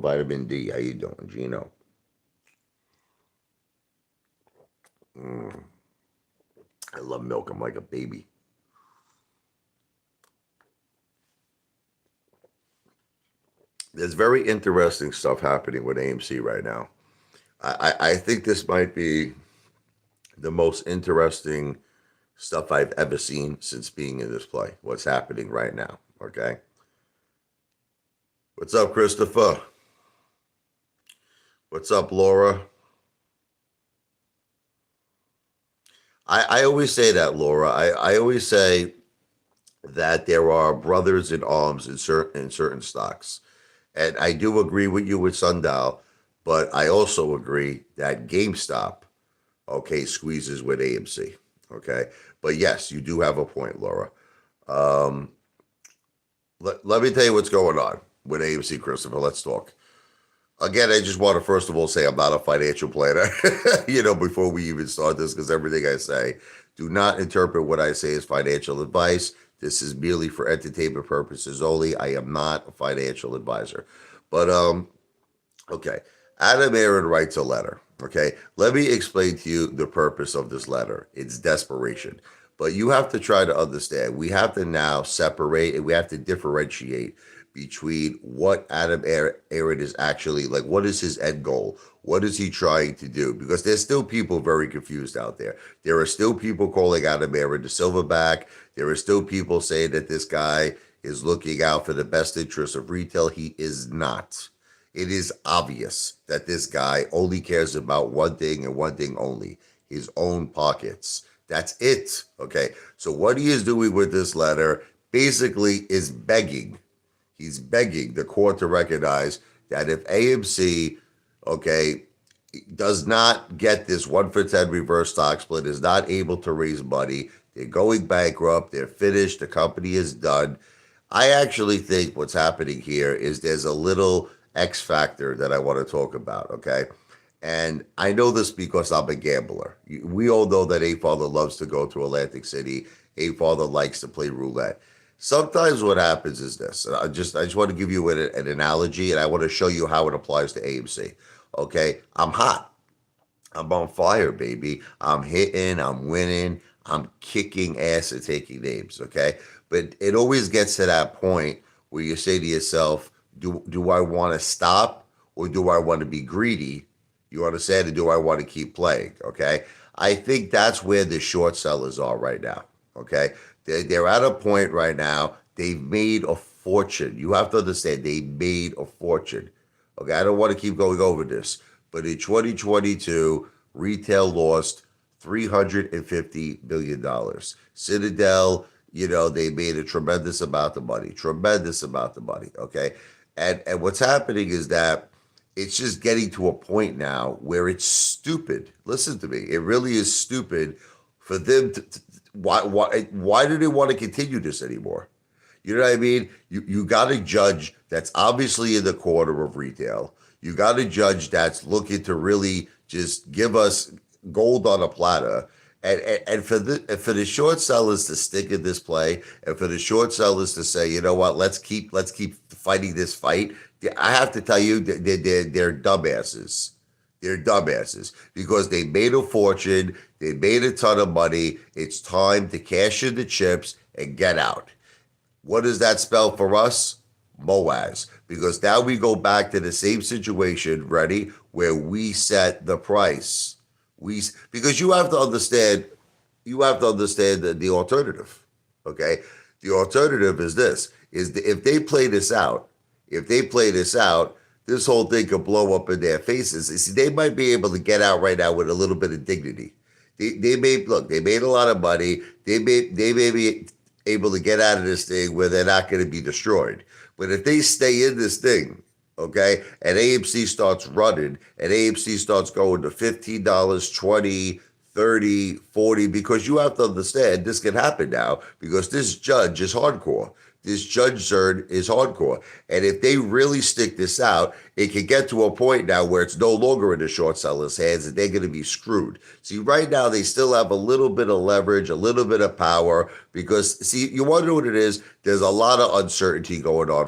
vitamin D. How you doing, Gino? Mm, I love milk. I'm like a baby. There's very interesting stuff happening with AMC right now. I think this might be the most interesting stuff I've ever seen since being in this play. What's happening right now? Okay. What's up, Christopher? What's up, Laura? I always say that, Laura. I always say that there are brothers in arms in certain stocks. And I do agree with you with Sundial, but I also agree that GameStop, okay, squeezes with AMC. Okay. But yes, you do have a point, Laura. Um, let me tell you what's going on with AMC, Christopher. Let's talk. Again, I just want to first of all say I'm not a financial planner, before we even start this, because everything I say, do not interpret what I say as financial advice. This is merely for entertainment purposes only. I am not a financial advisor. But okay. Adam Aaron writes a letter. Okay. Let me explain to you the purpose of this letter. It's desperation. But you have to try to understand. We have to now separate and we have to differentiate between what Aaron is actually like. What is his end goal? What is he trying to do? Because there's still people very confused out there. There are still people calling Adam Aaron the silverback. There are still people saying that this guy is looking out for the best interests of retail. He is not. It is obvious that this guy only cares about one thing and one thing only, his own pockets. That's it. Okay. So what he is doing with this letter basically is begging. He's begging the court to recognize that if AMC, okay, does not get this 1-for-10 reverse stock split, is not able to raise money, they're going bankrupt, they're finished, the company is done. I actually think what's happening here is there's a little X factor that I want to talk about, okay? And I know this because I'm a gambler. We all know that Apefather loves to go to Atlantic City. Apefather likes to play roulette. Sometimes what happens is this. I just want to give you an analogy, and I want to show you how it applies to AMC. Okay, I'm hot. I'm on fire, baby. I'm hitting. I'm winning. I'm kicking ass and taking names. Okay, but it always gets to that point where you say to yourself, "Do I want to stop or do I want to be greedy?" You understand? Or do I want to keep playing? Okay, I think that's where the short sellers are right now. Okay, they're at a point right now. They've made a fortune. You have to understand they made a fortune. Okay, I don't want to keep going over this, but in 2022, retail lost $350 billion. Citadel, they made a tremendous amount of money, tremendous amount of money. Okay, and what's happening is that it's just getting to a point now where it's stupid. Listen to me, it really is stupid for them to why do they want to continue this anymore? You know what I mean? You got a judge that's obviously in the corner of retail. You got a judge that's looking to really just give us gold on a platter. And for the short sellers to stick in this play, and for the short sellers to say, you know what, let's keep fighting this fight. I have to tell you, they're dumbasses. They're dumbasses because they made a fortune. They made a ton of money. It's time to cash in the chips and get out. What does that spell for us? Moaz. Because now we go back to the same situation, ready, where we set the price. Because you have to understand the alternative. Okay? The alternative is this if they play this out, this whole thing could blow up in their faces. You see, they might be able to get out right now with a little bit of dignity. They made a lot of money. They may be able to get out of this thing where they're not going to be destroyed. But if they stay in this thing, okay, and AMC starts running, and AMC starts going to $15, 20, 30, 40, because you have to understand this can happen now because this judge is hardcore. This Judge Zern is hardcore. And if they really stick this out, it can get to a point now where it's no longer in the short seller's hands and they're going to be screwed. See, right now, they still have a little bit of leverage, a little bit of power, because, see, you wonder what it is? There's a lot of uncertainty going on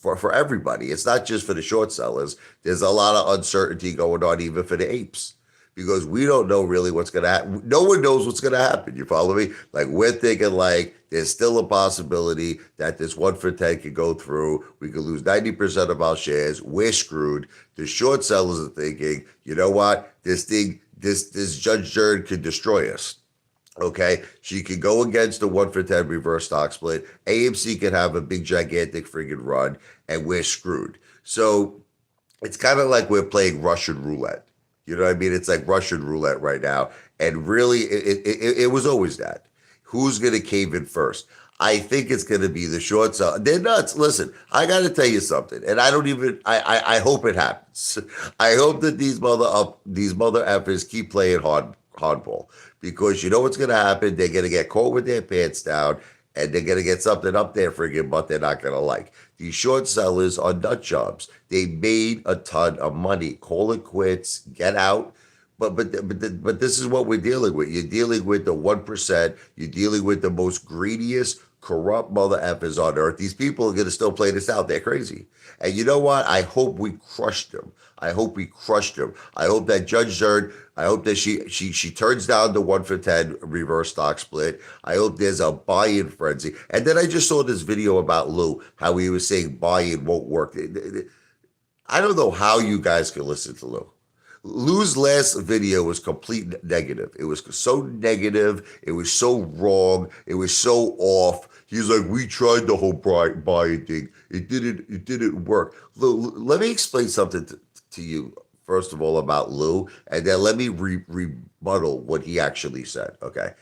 for everybody. It's not just for the short sellers. There's a lot of uncertainty going on even for the apes because we don't know really what's going to happen. No one knows what's going to happen. You follow me? Like we're thinking like there's still a possibility that this 1 for 10 could go through. We could lose 90% of our shares. We're screwed. The short sellers are thinking, you know what? This Judge Jury could destroy us. Okay, she could go against the 1 for 10 reverse stock split. AMC could have a big gigantic friggin' run, and we're screwed. So it's kind of like we're playing Russian roulette. You know what I mean? It's like Russian roulette right now. And really, it was always that. Who's going to cave in first? I think it's going to be the short sell. They're nuts. Listen, I got to tell you something, and I don't even. I hope it happens. I hope that these mother effers keep playing hardball because you know what's going to happen. They're going to get caught with their pants down, and they're going to get something up their friggin' butt they're not going to like. These short sellers are nut jobs. They made a ton of money. Call it quits. Get out. But this is what we're dealing with. You're dealing with the 1%. You're dealing with the most greediest, corrupt mother effers on earth. These people are going to still play this out. They're crazy. And you know what? I hope we crushed them. I hope we crushed them. I hope that Judge Zerd, I hope that she turns down the 1 for 10 reverse stock split. I hope there's a buy-in frenzy. And then I just saw this video about Lou, how he was saying buy-in won't work. I don't know how you guys can listen to Lou. Lou's last video was complete negative. It was so negative. It was so wrong. It was so off. He's like, we tried the whole buy-in thing. It didn't work. Lou, let me explain something to you, first of all, about Lou, and then let me rebuttal what he actually said, okay?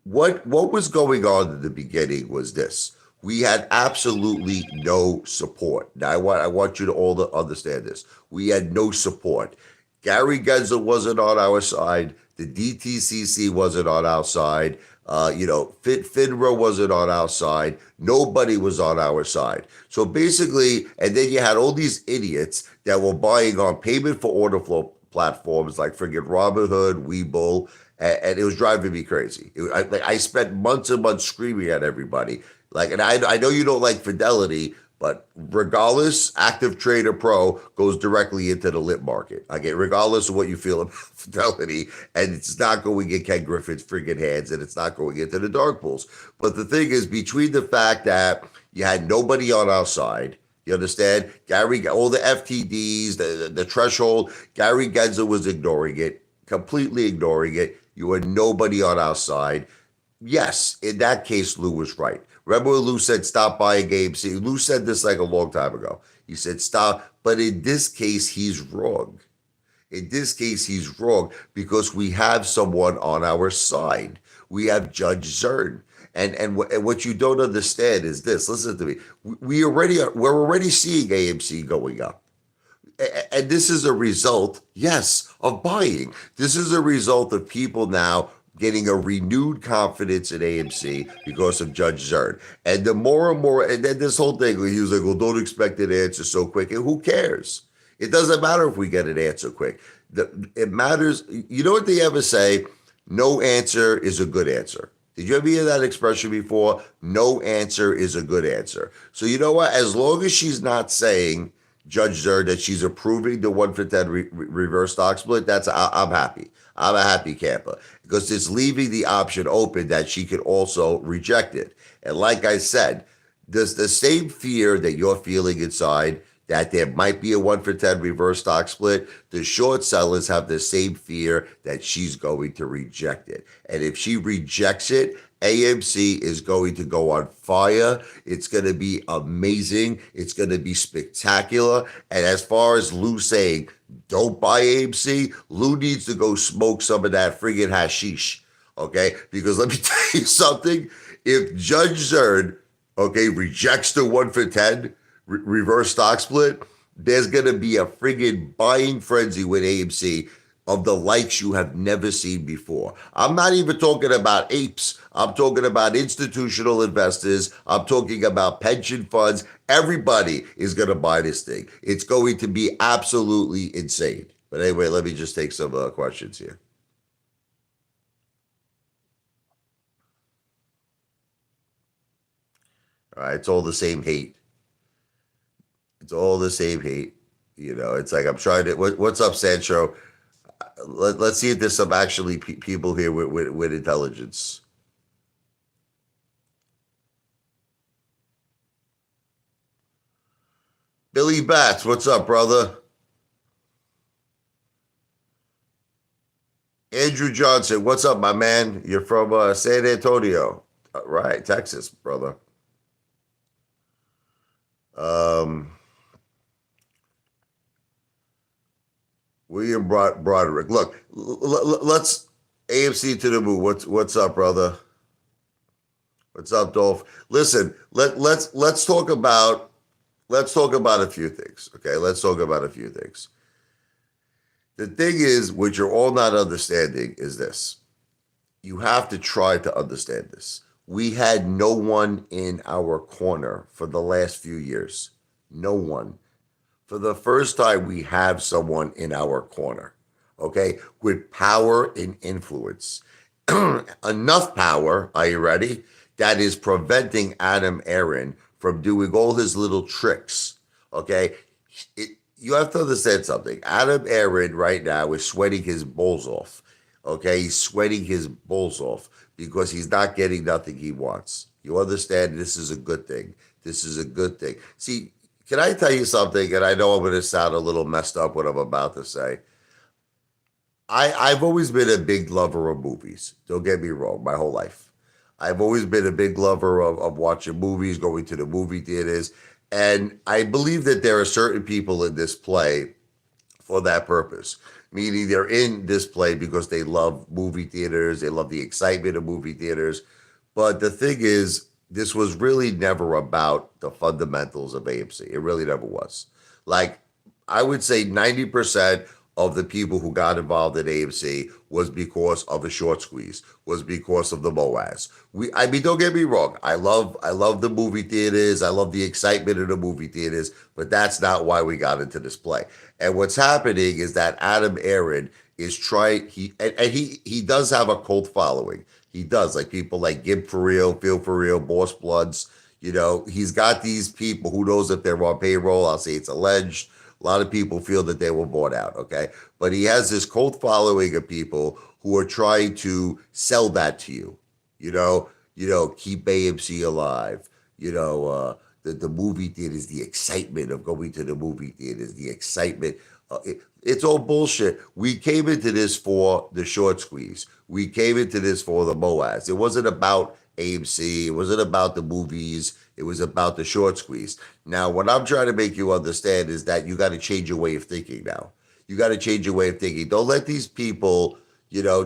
What was going on in the beginning was this. We had absolutely no support. Now, I want you to all to understand this. We had no support. Gary Gensler wasn't on our side. The DTCC wasn't on our side. FINRA wasn't on our side. Nobody was on our side. So basically, and then you had all these idiots that were buying on payment for order flow platforms like friggin' Robinhood, Webull, and it was driving me crazy. I spent months and months screaming at everybody. Like, and I know you don't like Fidelity, but regardless, Active Trader Pro goes directly into the lit market. Okay, regardless of what you feel about Fidelity, and it's not going in Ken Griffin's friggin' hands, and it's not going into the dark pools. But the thing is, between the fact that you had nobody on our side, you understand? Gary, all the FTDs, the threshold, Gary Gensler was ignoring it, completely ignoring it. You had nobody on our side. Yes, in that case, Lou was right. Remember when Lou said stop buying AMC? Lou said this like a long time ago. He said stop, but in this case, he's wrong. In this case, he's wrong because we have someone on our side. We have Judge Zern. And what you don't understand is this. Listen to me. We're already seeing AMC going up. And this is a result, yes, of buying. This is a result of people now getting a renewed confidence in AMC because of Judge Zern. And the more and more, and then this whole thing, he was like, well, don't expect an answer so quick. And who cares? It doesn't matter if we get an answer quick. It matters. You know what they ever say? No answer is a good answer. Did you ever hear that expression before? No answer is a good answer. So you know what? As long as she's not saying, Judge Zerd, that she's approving the 1 for 10 reverse stock split, I'm happy. I'm a happy camper because it's leaving the option open that she could also reject it. And like I said, does the same fear that you're feeling inside that there might be a 1 for 10 reverse stock split, the short sellers have the same fear that she's going to reject it. And if she rejects it, AMC is going to go on fire. It's going to be amazing. It's going to be spectacular. And as far as Lou saying, don't buy AMC, Lou needs to go smoke some of that friggin' hashish, okay? Because let me tell you something. If Judge Zerd, okay, rejects the 1 for 10 reverse stock split, there's going to be a friggin' buying frenzy with AMC of the likes you have never seen before. I'm not even talking about apes. I'm talking about institutional investors. I'm talking about pension funds. Everybody is going to buy this thing. It's going to be absolutely insane. But anyway, let me just take some questions here. All right, it's all the same hate. It's all the same hate. It's like I'm trying to. What's up, Sancho? Let's see if there's some actually people here with intelligence. Billy Bats, what's up, brother? Andrew Johnson, what's up, my man? You're from San Antonio, right? Texas, brother. Um, William Broderick. Look, let's AMC to the moon. What's up, brother? What's up, Dolph? Listen, let's talk about a few things. Okay, let's talk about a few things. The thing is, what you're all not understanding is this. You have to try to understand this. We had no one in our corner for the last few years. No one. For the first time, we have someone in our corner, okay, with power and influence. Enough power, are you ready? That is preventing Adam Aaron from doing all his little tricks, okay? You have to understand something. Adam Aaron right now is sweating his balls off, okay? He's sweating his balls off because he's not getting nothing he wants. You understand? This is a good thing. This is a good thing. See, can I tell you something? And I know I'm going to sound a little messed up what I'm about to say. I've always been a big lover of movies. Don't get me wrong, my whole life. I've always been a big lover of watching movies, going to the movie theaters. And I believe that there are certain people in this play for that purpose. Meaning they're in this play because they love movie theaters, they love the excitement of movie theaters. But the thing is, this was really never about the fundamentals of AMC. It really never was. Like, I would say 90% of the people who got involved in AMC was because of the short squeeze, was because of the MOAS. I mean, don't get me wrong. I love the movie theaters. I love the excitement of the movie theaters, but that's not why we got into this play. And what's happening is that Adam Aaron is trying. He does have a cult following. He does, like people like Gib for real, Feel for real, Boss Bloods. He's got these people. Who knows if they're on payroll? I'll say it's alleged. A lot of people feel that they were bought out, okay? But he has this cult following of people who are trying to sell that to you. Keep AMC alive. The movie theaters, the excitement of going to the movie theaters, the excitement. It's all bullshit. We came into this for the short squeeze. We came into this for the MOAS. It wasn't about AMC. It wasn't about the movies. It was about the short squeeze. Now, what I'm trying to make you understand is that you got to change your way of thinking now. You got to change your way of thinking. Don't let these people,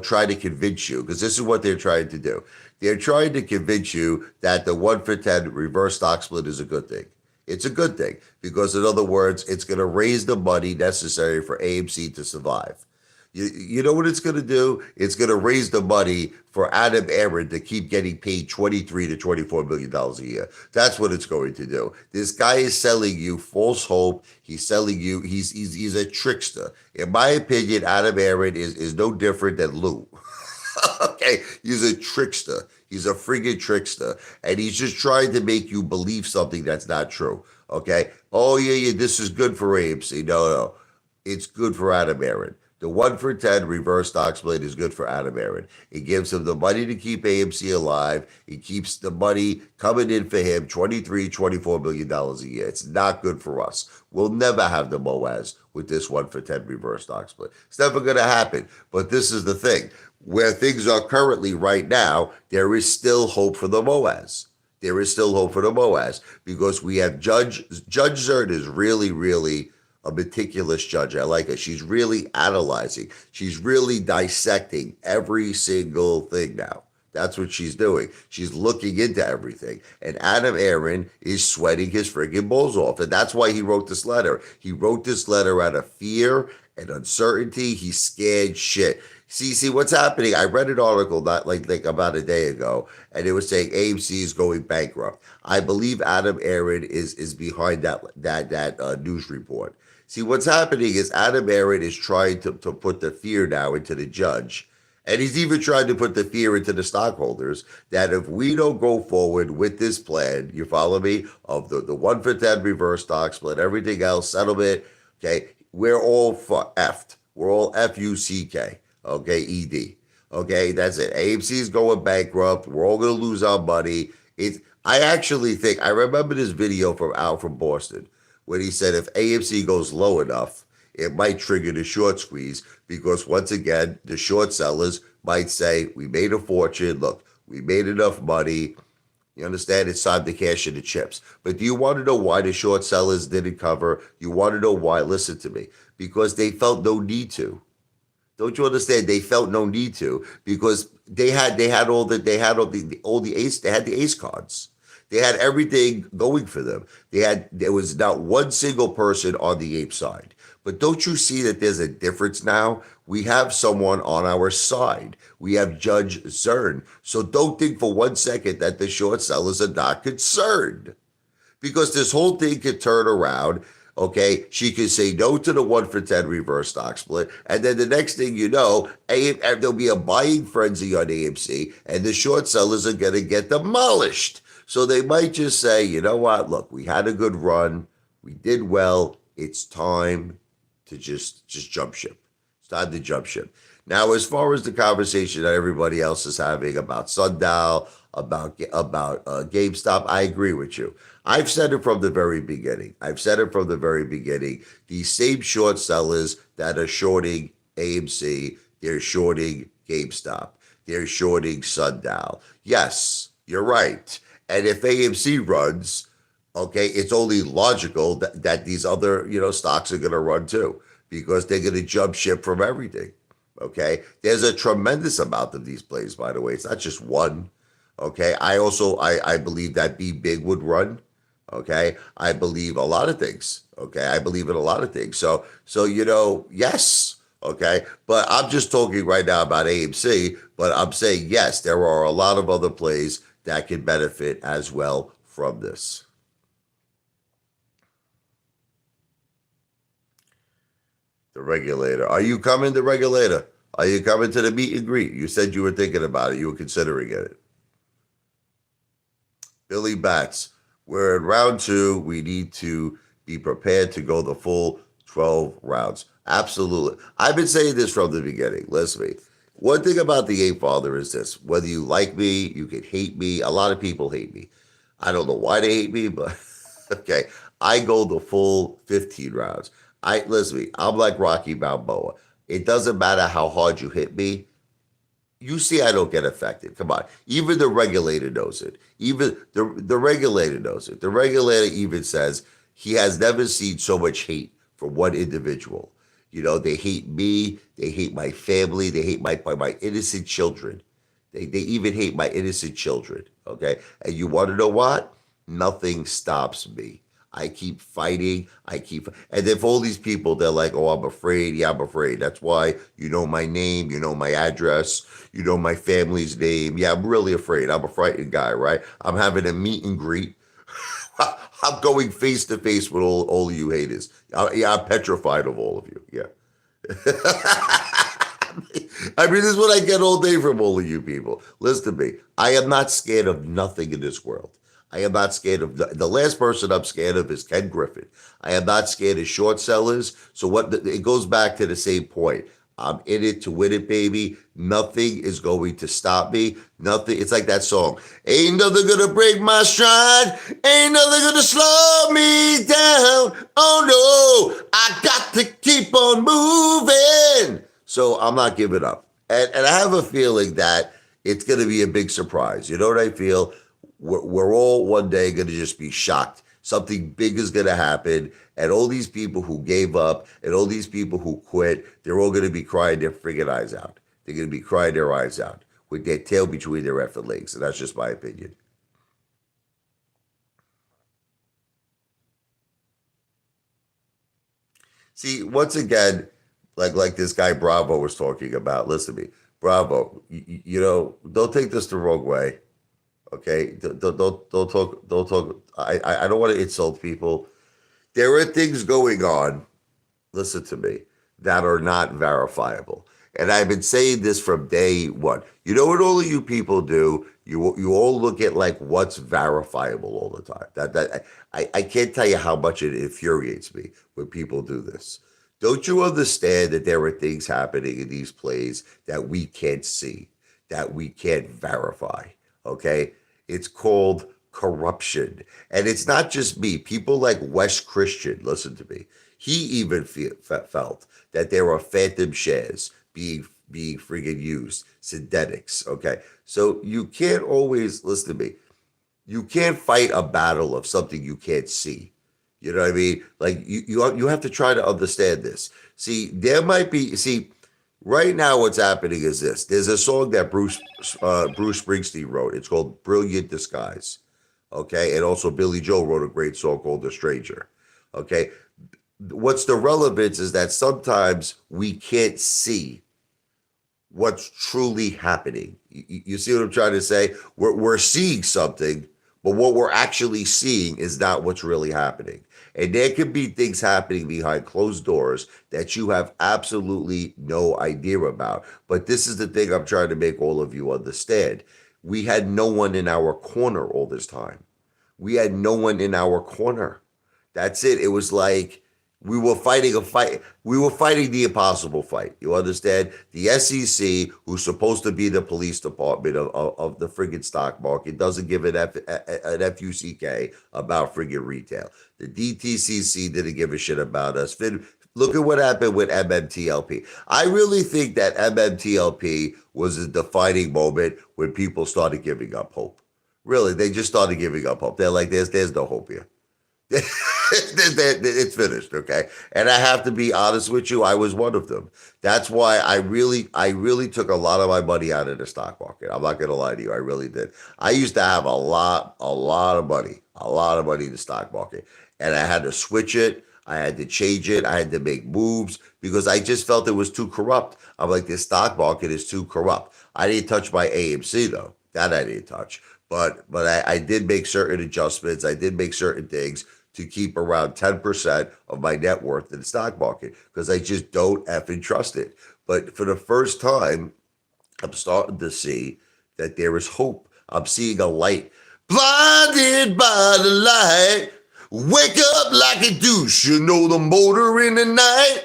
try to convince you, because this is what they're trying to do. They're trying to convince you that the 1-for-10 reverse stock split is a good thing. It's a good thing because, in other words, it's going to raise the money necessary for AMC to survive. You know what it's going to do? It's going to raise the money for Adam Aaron to keep getting paid $23 to $24 million a year. That's what it's going to do. This guy is selling you false hope. He's selling you. He's a trickster. In my opinion, Adam Aaron is no different than Lou. Okay, he's a trickster. He's a friggin' trickster, and he's just trying to make you believe something that's not true. Okay. Oh yeah, this is good for AMC. No, it's good for Adam Aaron. The 1-for-10 reverse stock split is good for Adam Aaron. It gives him the money to keep AMC alive. It keeps the money coming in for him, $24 million a year. It's not good for us. We'll never have the MOAS with this 1-for-10 reverse stock split. It's never going to happen. But this is the thing. Where things are currently right now, there is still hope for the MOAS. There is still hope for the MOAS because we have Judge Zerd is really, really a meticulous judge. I like her. She's really analyzing. She's really dissecting every single thing now. That's what she's doing. She's looking into everything. And Adam Aaron is sweating his friggin' balls off. And that's why he wrote this letter. He wrote this letter out of fear and uncertainty. He's scared shit. See what's happening. I read an article not like about a day ago, and it was saying AMC is going bankrupt. I believe Adam Aaron is behind that news report. See, what's happening is Adam Aaron is trying to put the fear now into the judge, And he's even trying to put the fear into the stockholders that if we don't go forward with this plan, you follow me, of the 1 for 10 reverse stock split, everything else, settlement, okay, we're all effed. We're all FUCK, okay, ED. Okay, that's it. AMC is going bankrupt. We're all going to lose our money. I actually think, I remember this video from Al from Boston when he said if AMC goes low enough, it might trigger the short squeeze because once again, the short sellers might say, we made a fortune. Look, we made enough money. You understand? It's time to cash in the chips. But do you want to know why the short sellers didn't cover? You want to know why? Listen to me. Because they felt no need to. Don't you understand? They felt no need to because they had all the ace, they had the ace cards. They had everything going for them. There was not one single person on the ape side. But don't you see that there's a difference now? We have someone on our side. We have Judge Zern. So don't think for 1 second that the short sellers are not concerned because this whole thing could turn around. Okay, she could say no to the 1 for 10 reverse stock split, and then the next thing you know, there'll be a buying frenzy on AMC, and the short sellers are going to get demolished. So they might just say, you know what? Look, we had a good run, we did well. It's time to just jump ship. It's time to jump ship. Now, as far as the conversation that everybody else is having about Sundial, about GameStop, I agree with you. I've said it from the very beginning. These same short sellers that are shorting AMC, they're shorting GameStop. They're shorting Sundial. Yes, you're right. And if AMC runs, okay, it's only logical that these other, stocks are going to run too because they're going to jump ship from everything. Okay, there's a tremendous amount of these plays, by the way. It's not just one. Okay, I believe that Be Big would run. Okay, I believe a lot of things. Okay, I believe in a lot of things. So yes. Okay, but I'm just talking right now about AMC. But I'm saying yes, there are a lot of other plays that can benefit as well from this. The regulator. Are you coming, the regulator? Are you coming to the meet and greet? You said you were thinking about it. You were considering it. Billy Bats. We're in round 2. We need to be prepared to go the full 12 rounds. Absolutely. I've been saying this from the beginning. Listen to me. One thing about the Apefather is this. Whether you like me, you can hate me. A lot of people hate me. I don't know why they hate me, but okay. I go the full 15 rounds. Listen to me. I'm like Rocky Balboa. It doesn't matter how hard you hit me. You see, I don't get affected. Come on. Even the regulator knows it. Even the regulator knows it. The regulator even says he has never seen so much hate from one individual. They hate me. They hate my family. They hate my innocent children. They even hate my innocent children. Okay. And you want to know what? Nothing stops me. I keep fighting. And if all these people, they're like, oh, I'm afraid. Yeah, I'm afraid. That's why you know my name, you know my address, you know my family's name. Yeah, I'm really afraid. I'm a frightened guy, right? I'm having a meet and greet. I'm going face to face with all of you haters. I'm petrified of all of you. Yeah. I mean, this is what I get all day from all of you people. Listen to me. I am not scared of nothing in this world. I am not scared of the last person I'm scared of is Ken Griffin. I am not scared of short sellers. So it goes back to the same point. I'm in it to win it, baby. Nothing is going to stop me. Nothing. It's like that song. Ain't nothing gonna break my stride. Ain't nothing gonna slow me down. Oh no, I got to keep on moving. So I'm not giving up. And I have a feeling that it's going to be a big surprise. You know what I feel? We're all one day going to just be shocked. Something big is going to happen. And all these people who gave up and all these people who quit, they're all going to be crying their friggin' eyes out. They're going to be crying their eyes out with their tail between their effing legs. And that's just my opinion. See, once again, like this guy Bravo was talking about, listen to me. Bravo, don't take this the wrong way. Okay, don't talk. I don't want to insult people. There are things going on. Listen to me that are not verifiable. And I've been saying this from day one. You know what all of you people do? You all look at like what's verifiable all the time. I can't tell you how much it infuriates me when people do this. Don't you understand that there are things happening in these plays that we can't see, that we can't verify? Okay, it's called corruption, and it's not just me. People like Wes Christian, listen to me. He even felt that there are phantom shares being friggin' used, synthetics. Okay, so you can't always listen to me. You can't fight a battle of something you can't see. You know what I mean? Like you have to try to understand this. See, there might be right now what's happening is this. There's a song that Bruce Springsteen wrote. It's called "Brilliant Disguise." Okay, and also Billy Joel wrote a great song called "The Stranger." Okay, what's the relevance is that sometimes we can't see what's truly happening. You see what I'm trying to say? We're seeing something, but what we're actually seeing is not what's really happening. And there could be things happening behind closed doors that you have absolutely no idea about. But this is the thing I'm trying to make all of you understand. We had no one in our corner all this time. We had no one in our corner. That's it. It was like we were fighting a fight. We were fighting the impossible fight. You understand? The SEC, who's supposed to be the police department of the friggin' stock market, doesn't give an FUCK about friggin' retail. The DTCC didn't give a shit about us. Look at what happened with MMTLP. I really think that MMTLP was a defining moment when people started giving up hope. Really, they just started giving up hope. They're like, there's no hope here. It's finished, okay? And I have to be honest with you, I was one of them. That's why I really took a lot of my money out of the stock market. I'm not gonna lie to you, I really did. I used to have a lot of money in the stock market, and I had to switch it. I had to change it. I had to make moves because I just felt it was too corrupt. I'm like, this stock market is too corrupt. I didn't touch my AMC though. That I didn't touch. But I did make certain adjustments. I did make certain things to keep around 10% of my net worth in the stock market because I just don't effing trust it. But for the first time, I'm starting to see that there is hope. I'm seeing a light. Blinded by the light, wake up like a douche, you know the motor in the night.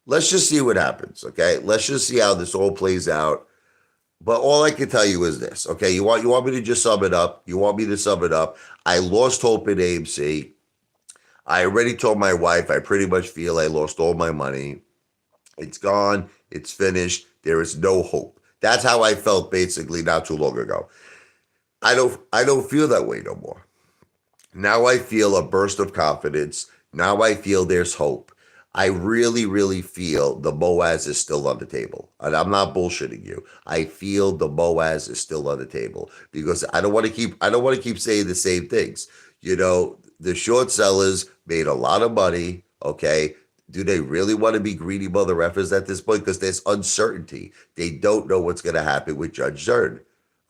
Let's just see what happens, okay? Let's just see how this all plays out. But all I can tell you is this, okay? You want me to just sum it up? You want me to sum it up? I lost hope in AMC. I already told my wife I pretty much feel I lost all my money. It's gone. It's finished. There is no hope. That's how I felt basically not too long ago. I don't feel that way no more. Now I feel a burst of confidence. Now I feel there's hope. I really, really feel the Boaz is still on the table. And I'm not bullshitting you. I feel the Boaz is still on the table because I don't want to keep saying the same things. You know, the short sellers made a lot of money. Okay. Do they really want to be greedy mother effers at this point? Because there's uncertainty. They don't know what's going to happen with Judge Zern.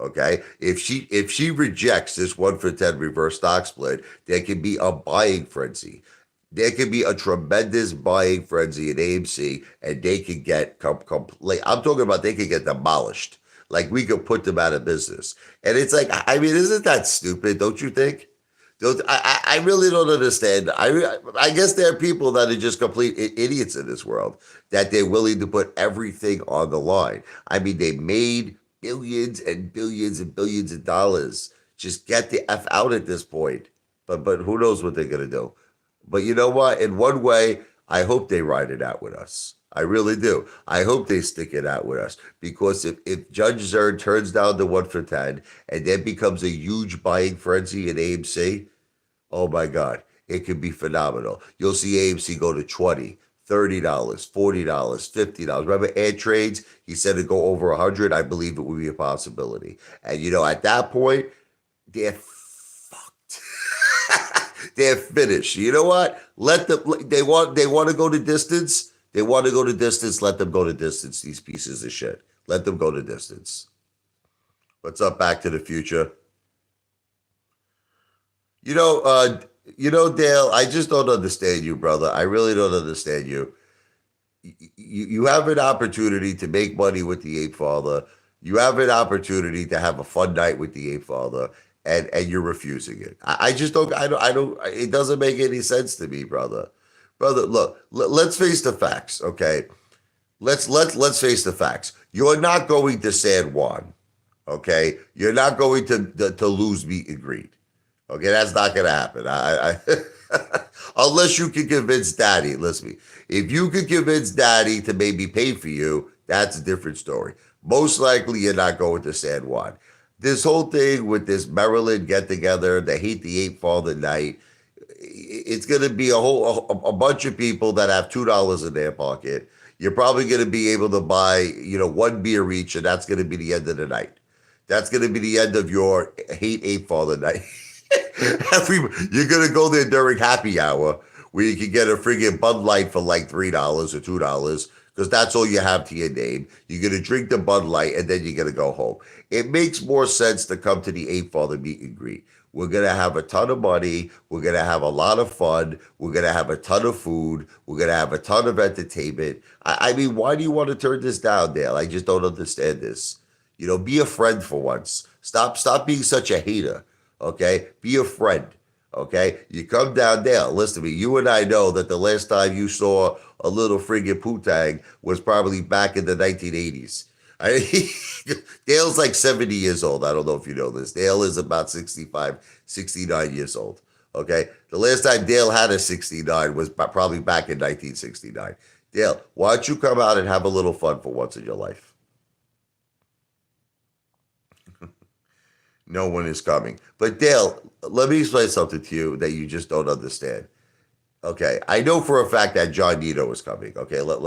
Okay, if she rejects this 1-for-10 reverse stock split, there can be a buying frenzy. There can be a tremendous buying frenzy in AMC, and they can get complete. I'm talking about they can get demolished. Like we could put them out of business. And it's like, I mean, isn't that stupid? Don't you think? Don't I really don't understand. I guess there are people that are just complete idiots in this world that they're willing to put everything on the line. I mean, they made billions and billions and billions of dollars. Just get the F out at this point. But who knows what they're gonna do. But you know what? In one way, I hope they ride it out with us. I really do. I hope they stick it out with us because if Judge Zern turns down the 1-for-10 and then becomes a huge buying frenzy in AMC, oh my God, it could be phenomenal. You'll see AMC go to 20, $30, $40, $50. Remember ad trades? He said it'd go over 100. I believe it would be a possibility. And you know, at that point, they're fucked. They're finished. You know what? Let them. They want to go to distance. They want to go to distance. Let them go to distance. These pieces of shit. Let them go to distance. What's up? Back to the Future. You know, Dale. I just don't understand you, brother. I really don't understand you. you have an opportunity to make money with the Ape Father. You have an opportunity to have a fun night with the Ape Father, and you're refusing it. I just don't. I don't. It doesn't make any sense to me, brother. Brother, look. Let's face the facts, okay? Let's face the facts. You're not going to San Juan, okay? You're not going to lose meet and greet. Okay, that's not gonna happen. Unless you can convince Daddy. Listen to me. If you could convince Daddy to maybe pay for you, that's a different story. Most likely, you're not going to San Juan. This whole thing with this Maryland get together, the Hate the Ape Father night, it's going to be a bunch of people that have $2 in their pocket. You're probably going to be able to buy, one beer each, and that's going to be the end of the night. That's going to be the end of your Hate Ape Father night. You're gonna go there during happy hour where you can get a friggin' Bud Light for like $3 or $2 because that's all you have to your name. You're gonna drink the Bud Light and then you're gonna go home. It makes more sense to come to the Ape Father meet and greet. We're gonna have a ton of money. We're gonna have a lot of fun. We're gonna have a ton of food. We're gonna have a ton of entertainment. I mean, why do you want to turn this down, Dale? I just don't understand this. Be a friend for once. Stop being such a hater. Okay, be a friend. Okay, you come down there. Listen to me. You and I know that the last time you saw a little friggin' putang was probably back in the 1980s. Dale's like 70 years old. I don't know if you know this. Dale is about 65, 69 years old. Okay, the last time Dale had a 69 was probably back in 1969. Dale, why don't you come out and have a little fun for once in your life? No one is coming. But Dale, let me explain something to you that you just don't understand. Okay, I know for a fact that John Nito is coming. Okay, you want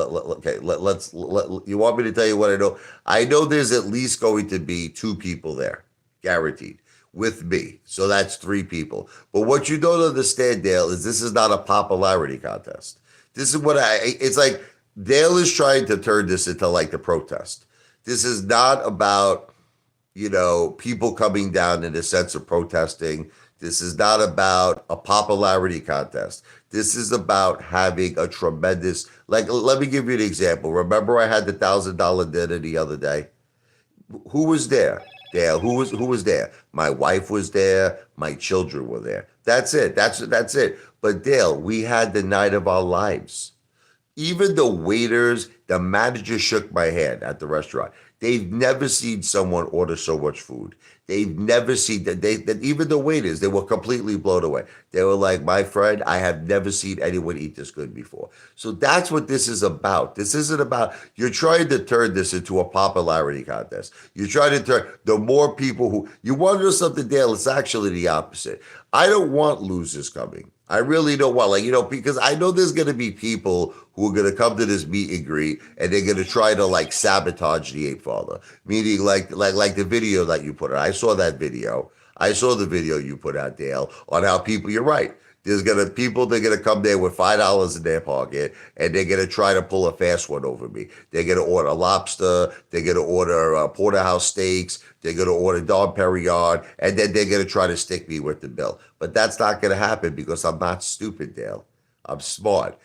me to tell you what I know? I know there's at least going to be two people there, guaranteed, with me. So that's three people. But what you don't understand, Dale, is this is not a popularity contest. This is it's like Dale is trying to turn this into like the protest. This is not about people coming down in a sense of protesting. This is not about a popularity contest. This is about having a tremendous, like, let me give you an example. Remember I had the $1,000 dinner the other day? Who was there? Dale, who was there? My wife was there. My children were there. That's it. That's it. But Dale, we had the night of our lives. Even the waiters, the manager shook my hand at the restaurant. They've never seen someone order so much food. They've never seen that even the waiters, they were completely blown away. They were like, my friend, I have never seen anyone eat this good before. So that's what this is about. This isn't about, you're trying to turn this into a popularity contest. You're trying to turn the more people you want to know something, Dale, it's actually the opposite. I don't want losers coming. I really don't want, because I know there's going to be people who are going to come to this meet and greet and they're going to try to like sabotage the Ape Father. Meaning like the video that you put out. I saw that video. I saw the video you put out, Dale, on how people, you're right. They're gonna come there with $5 in their pocket and they're gonna try to pull a fast one over me. They're gonna order lobster, they're gonna order porterhouse steaks, they're gonna order Dom Perignon, and then they're gonna try to stick me with the bill. But that's not gonna happen because I'm not stupid, Dale. I'm smart.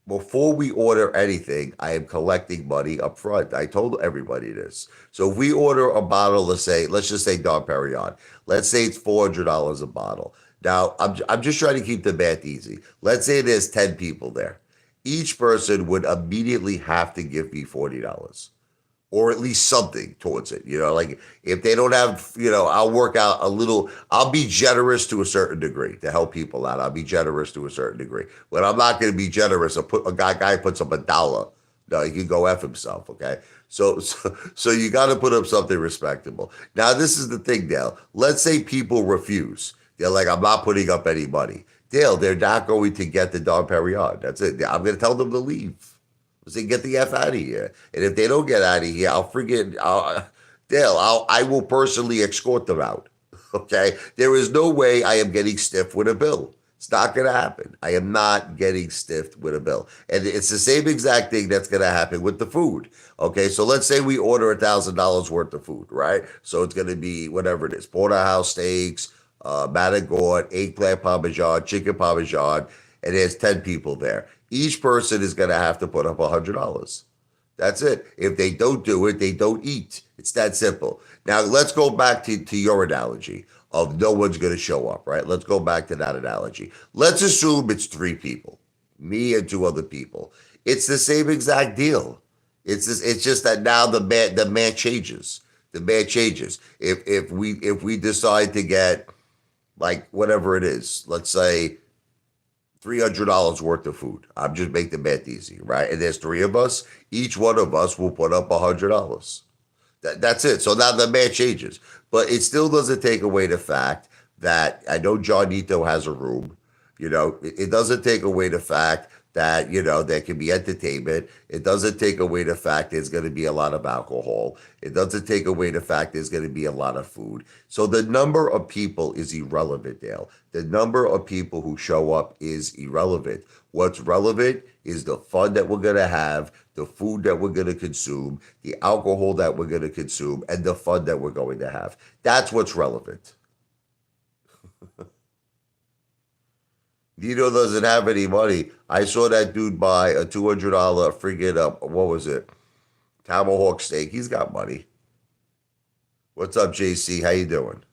Before we order anything, I am collecting money up front. I told everybody this. So if we order a bottle, let's just say Dom Perignon. Let's say it's $400 a bottle. Now, I'm just trying to keep the math easy. Let's say there's 10 people there. Each person would immediately have to give me $40 or at least something towards it. Like if they don't have, I'll work out a little, I'll be generous to a certain degree to help people out. I'll be generous to a certain degree. But I'm not going to be generous. A guy puts up $1. No, he can go F himself, okay? So you got to put up something respectable. Now, this is the thing, Dale. Let's say people refuse. They're like, I'm not putting up any money. Dale, they're not going to get the Dom Perignon. That's it. I'm going to tell them to leave. Say, get the F out of here. And if they don't get out of here, I will personally escort them out. Okay? There is no way I am getting stiff with a bill. It's not going to happen. I am not getting stiffed with a bill. And it's the same exact thing that's going to happen with the food. Okay, so let's say we order $1,000 worth of food, right? So it's going to be whatever it is, porterhouse steaks, Matagorn, eggplant parmesan, chicken parmesan. and there's 10 people there. Each person is going to have to put up $100. That's it. If they don't do it, they don't eat. It's that simple. Now, let's go back to your analogy of no one's going to show up, right? Let's go back to that analogy. Let's assume it's three people, me and two other people. It's the same exact deal. It's just that now the man changes. The man changes. If we decide to get like whatever it is, let's say $300 worth of food. I'm just making the math easy, right? And there's three of us. Each one of us will put up $100. That's it. So now the math changes, but it still doesn't take away the fact that I know John Nito has a room. It doesn't take away the fact that there can be entertainment. It doesn't take away the fact there's going to be a lot of alcohol. It doesn't take away the fact there's going to be a lot of food. So the number of people is irrelevant, Dale. The number of people who show up is irrelevant. What's relevant is the fun that we're going to have, the food that we're going to consume, the alcohol that we're going to consume, and the fun that we're going to have. That's what's relevant. Nito doesn't have any money. I saw that dude buy a $200 friggin' what was it? Tomahawk steak. He's got money. What's up, JC? How you doing?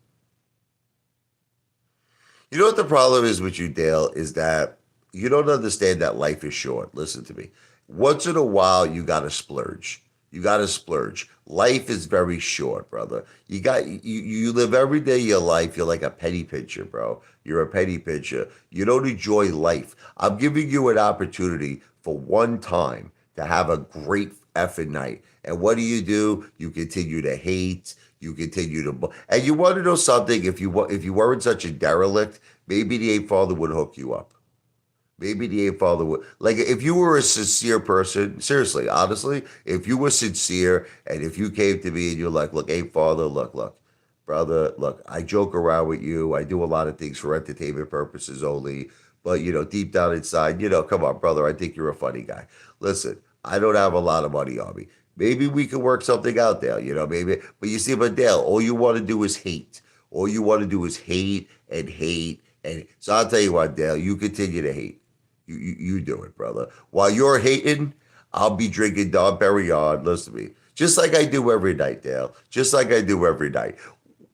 You know what the problem is with you, Dale, is that you don't understand that life is short. Listen to me. Once in a while, you got to splurge. You got to splurge. Life is very short, brother. You live every day of your life. You're like a penny pincher, bro. You're a penny pincher. You don't enjoy life. I'm giving you an opportunity for one time to have a great effing night. And what do? You continue to hate. You continue to, and you want to know something? If you weren't such a derelict, maybe the Apefather would hook you up. Maybe the Apefather would, like, if you were a sincere person, seriously, honestly, if you were sincere and if you came to me and you're like, look, Apefather, look, brother, look, I joke around with you. I do a lot of things for entertainment purposes only, but deep down inside, come on, brother, I think you're a funny guy. Listen, I don't have a lot of money on me. Maybe we can work something out there, maybe. But you see, but Dale, all you want to do is hate. All you want to do is hate and hate. And so I'll tell you what, Dale, you continue to hate. You do it, brother. While you're hating, I'll be drinking Dom Perignon. Listen to me. Just like I do every night, Dale. Just like I do every night.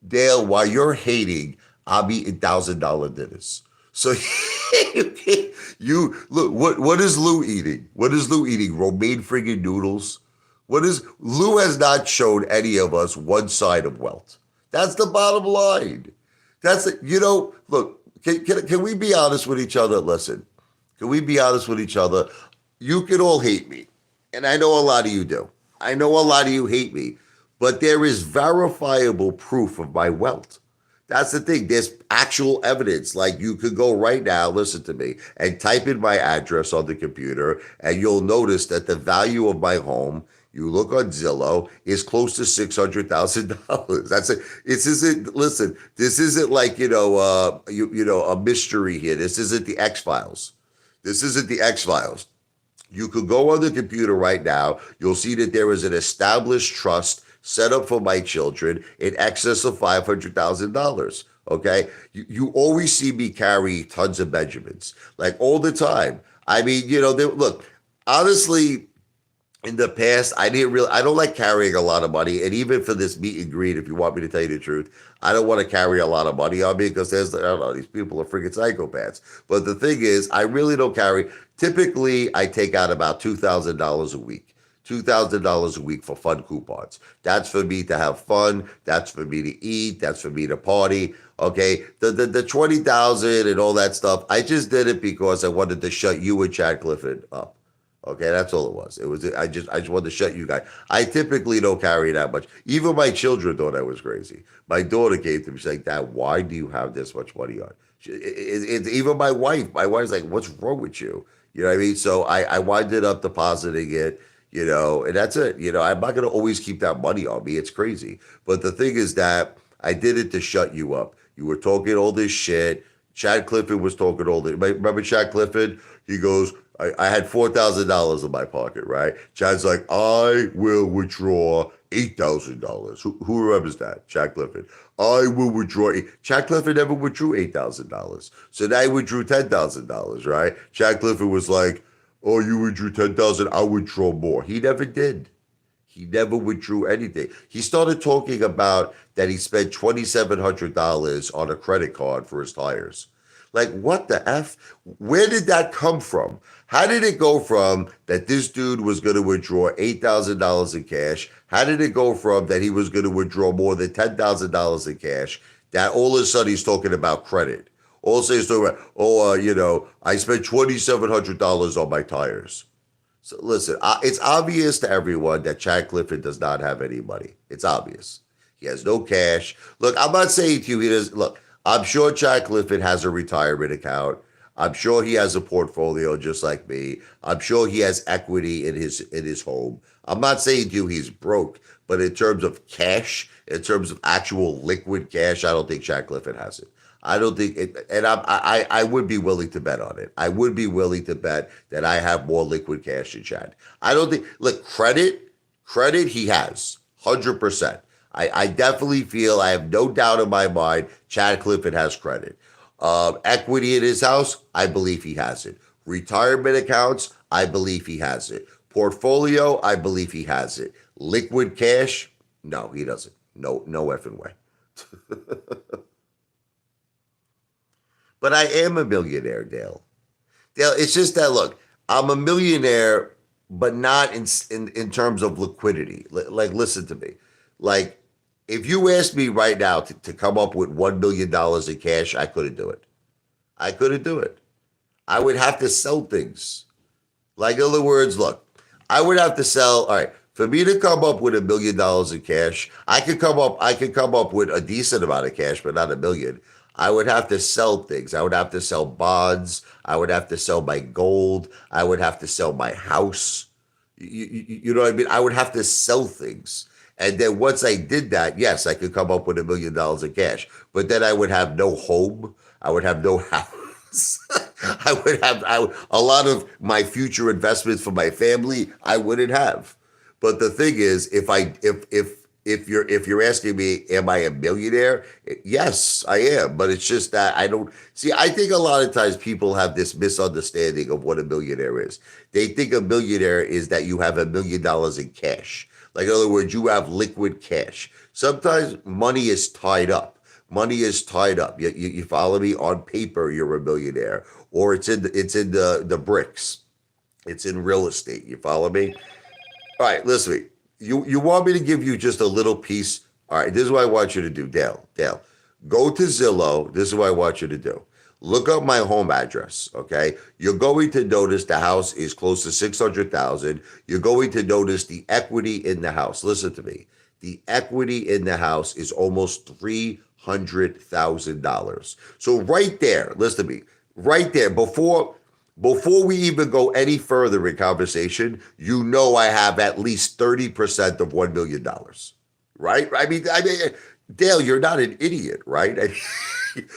Dale, while you're hating, I'll be eating $1,000 dinners. So you look, what is Lou eating? What is Lou eating? Romaine friggin' noodles? Lou has not shown any of us one side of wealth. That's the bottom line. Look, can we be honest with each other? Listen. Can we be honest with each other? You can all hate me. And I know a lot of you do. I know a lot of you hate me. But there is verifiable proof of my wealth. That's the thing. There's actual evidence. Like, you could go right now, listen to me, and type in my address on the computer, and you'll notice that the value of my home, you look on Zillow, is close to $600,000. That's it. Listen, this isn't like, a mystery here. This isn't the X-Files. This isn't the X-Files. You could go on the computer right now. You'll see that there is an established trust set up for my children in excess of $500,000. Okay? You always see me carry tons of Benjamins, like all the time. I mean, look, honestly, in the past, I don't like carrying a lot of money. And even for this meet and greet, if you want me to tell you the truth, I don't want to carry a lot of money on me because I don't know, these people are freaking psychopaths. But the thing is, I really don't carry. Typically, I take out about $2,000 a week. $2,000 a week for fun coupons. That's for me to have fun. That's for me to eat. That's for me to party. Okay, the 20,000 and all that stuff. I just did it because I wanted to shut you and Chad Clifford up. Okay, that's all it was. I just wanted to shut you guys. I typically don't carry that much. Even my children thought I was crazy. My daughter came to me, she's like, Dad, why do you have this much money on? It's even my wife. My wife's like, what's wrong with you? You know what I mean? So I winded up depositing it, and that's it. I'm not going to always keep that money on me. It's crazy. But the thing is that I did it to shut you up. You were talking all this shit. Chad Clifford was talking all this. Remember Chad Clifford? He goes, I had $4,000 in my pocket, right? Chad's like, I will withdraw $8,000. Who remembers that? Jack Clifford. I will withdraw. Jack Clifford never withdrew $8,000. So now he withdrew $10,000, right? Jack Clifford was like, "Oh, you withdrew 10,000. I'll withdraw more." He never did. He never withdrew anything. He started talking about that he spent $2,700 on a credit card for his tires. Like, what the F? Where did that come from? How did it go from that this dude was going to withdraw $8,000 in cash? How did it go from that he was going to withdraw more than $10,000 in cash? That all of a sudden he's talking about credit. All of a sudden he's talking about, I spent $2,700 on my tires. So listen, it's obvious to everyone that Chad Clifford does not have any money. It's obvious. He has no cash. Look, I'm not saying to you he does. Look, I'm sure Chad Clifford has a retirement account. I'm sure he has a portfolio just like me. I'm sure he has equity in his home. I'm not saying to you he's broke, but in terms of cash, in terms of actual liquid cash, I don't think Chad Clifford has it. I don't think it, and I would be willing to bet on it. I would be willing to bet that I have more liquid cash than Chad. I don't think. Look, credit he has 100%. I definitely feel, I have no doubt in my mind, Chad Clifford has credit. Equity in his house, I believe he has it. Retirement accounts, I believe he has it. Portfolio, I believe he has it. Liquid cash, no, he doesn't. No effing way. But I am a millionaire, Dale. Dale, it's just that, look, I'm a millionaire, but not in terms of liquidity. Like, listen to me. Like, if you asked me right now to come up with $1 million in cash, I couldn't do it. I couldn't do it. I would have to sell things. Like, in other words, look, I would have to sell. All right, for me to come up with $1 million in cash, I could come up with a decent amount of cash, but not a million. I would have to sell things. I would have to sell bonds. I would have to sell my gold. I would have to sell my house. You know what I mean? I would have to sell things. And then once I did that, yes, I could come up with $1 million in cash. But then I would have no home. I would have no house. I would have a lot of my future investments for my family. I wouldn't have. But the thing is, if you're asking me, am I a millionaire? Yes, I am. But it's just that I don't see. I think a lot of times people have this misunderstanding of what a millionaire is. They think a millionaire is that you have $1 million in cash. Like, in other words, you have liquid cash. Sometimes money is tied up. Money is tied up. You follow me? On paper, you're a millionaire, or it's in the bricks. It's in real estate. You follow me? All right, listen to me. You want me to give you just a little piece? All right, this is what I want you to do, Dale. Dale, go to Zillow. This is what I want you to do. Look up my home address, okay? You're going to notice the house is close to 600,000. You're going to notice the equity in the house. Listen to me. The equity in the house is almost $300,000. So right there, listen to me. Right there, before we even go any further in conversation, you know I have at least 30% of $1 million, right? I mean, Dale, you're not an idiot, right?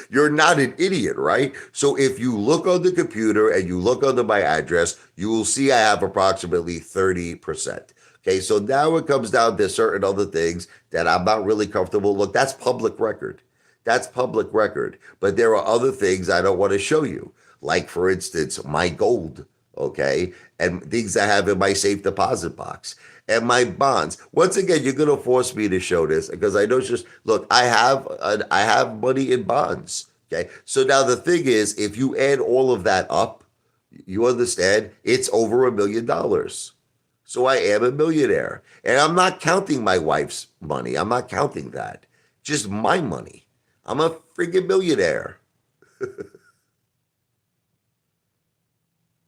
You're not an idiot, right? So if you look on the computer and you look under my address, you will see I have approximately 30%. Okay, so now it comes down to certain other things that I'm not really comfortable. Look, that's public record. That's public record. But there are other things I don't want to show you. Like, for instance, my gold, okay? And things I have in my safe deposit box. And my bonds. Once again, you're going to force me to show this because I know it's just, look, I have money in bonds, okay? So now the thing is, if you add all of that up, you understand, it's over $1 million. So I am a millionaire. And I'm not counting my wife's money. I'm not counting that. Just my money. I'm a friggin' millionaire.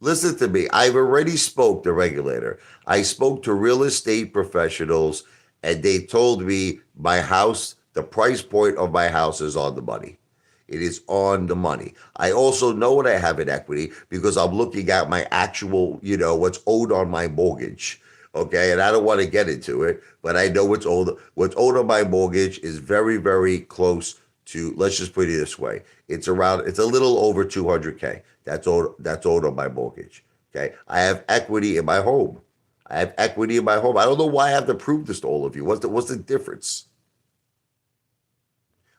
Listen to me. I've already spoke to regulator. I spoke to real estate professionals, and they told me my house, the price point of my house is on the money. It is on the money. I also know what I have in equity because I'm looking at my actual, what's owed on my mortgage. Okay, and I don't want to get into it, but I know what's owed. What's owed on my mortgage is very, very close to, let's just put it this way. It's a little over 200K. That's owed on my mortgage. Okay. I have equity in my home. I have equity in my home. I don't know why I have to prove this to all of you. What's the difference?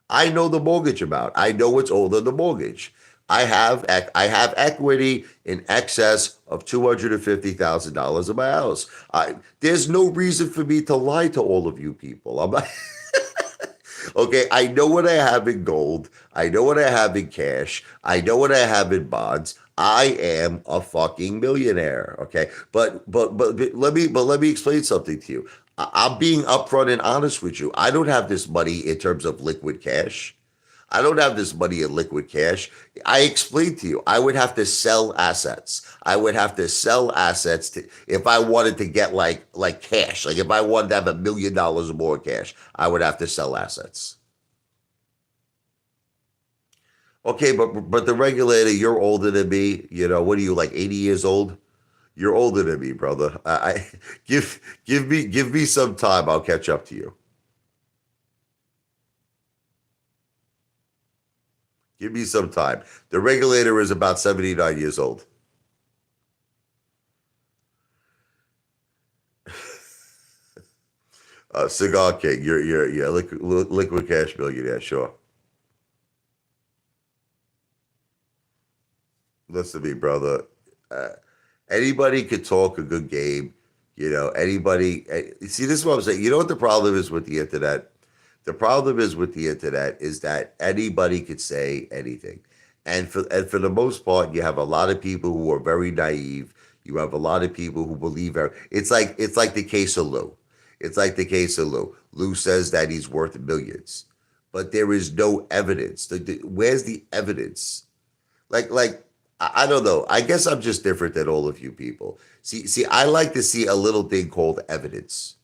I know the mortgage amount. I know it's older than the mortgage. I have equity in excess of $250,000 in my house. There's no reason for me to lie to all of you people. I'm not, okay. I know what I have in gold. I know what I have in cash. I know what I have in bonds. I am a fucking millionaire. Okay, but let me explain something to you. I'm being upfront and honest with you. I don't have this money in terms of liquid cash. I don't have this money in liquid cash. I explained to you, I would have to sell assets. I would have to sell assets to, if I wanted to get like cash. Like if I wanted to have $1 million or more cash, I would have to sell assets. Okay, but the regulator, you're older than me. You know, what are you like 80 years old? You're older than me, brother. I give me some time. I'll catch up to you. Give me some time. The regulator is about 79 years old. Cigar King, you're yeah, liquid cash millionaire, sure. Listen to me, brother. Uh, Anybody could talk a good game. You know, anybody. See, this is what I'm saying. You know what the problem is with the internet? The problem is with the internet is that anybody could say anything, and for the most part, you have a lot of people who are very naive. You have a lot of people who believe it's like the case of Lou. It's like the case of Lou. Lou says that he's worth millions, but there is no evidence. Where's the evidence? I don't know. I guess I'm just different than all of you people. See, I like to see a little thing called evidence.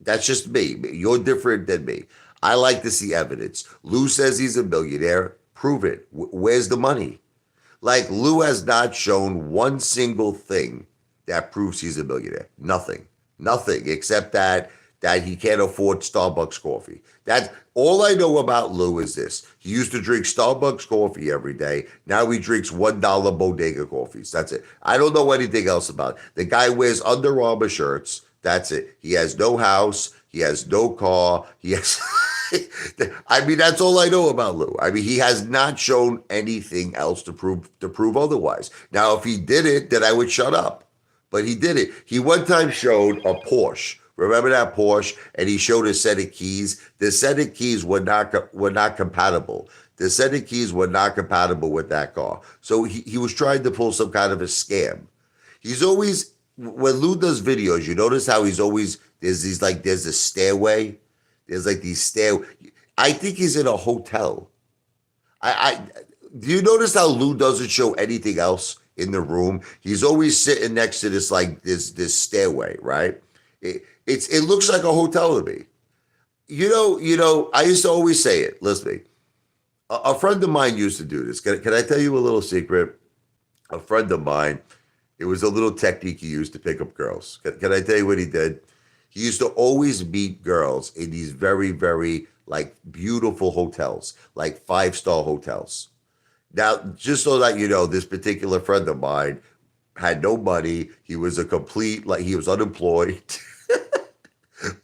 That's just me. You're different than me. I like to see evidence. Lou says he's a millionaire. Prove it. Where's the money? Like Lou has not shown one single thing that proves he's a millionaire. Nothing. Nothing except that he can't afford Starbucks coffee. That's all I know about Lou is this. He used to drink Starbucks coffee every day. Now he drinks $1 bodega coffees. That's it. I don't know anything else about it. The guy wears Under Armour shirts. That's it. He has no house. He has no car. He has I mean, that's all I know about Lou. I mean, he has not shown anything else to prove otherwise. Now, if he did it, then I would shut up. But he did it. He one time showed a Porsche. Remember that Porsche? And he showed a set of keys. The set of keys were not compatible. The set of keys were not compatible with that car. So he was trying to pull some kind of a scam. He's always when Lou does videos, you notice how he's always there's a stairway. There's like these stair. I think he's in a hotel. I do you notice how Lou doesn't show anything else in the room? He's always sitting next to this stairway, right? It looks like a hotel to me. I used to always say it. Listen, to me. A friend of mine used to do this. Can I tell you a little secret? A friend of mine, it was a little technique he used to pick up girls. Can I tell you what he did? He used to always meet girls in these very, very like beautiful hotels, like five-star hotels. Now, just so that you know, this particular friend of mine had no money. He was a complete, like he was unemployed.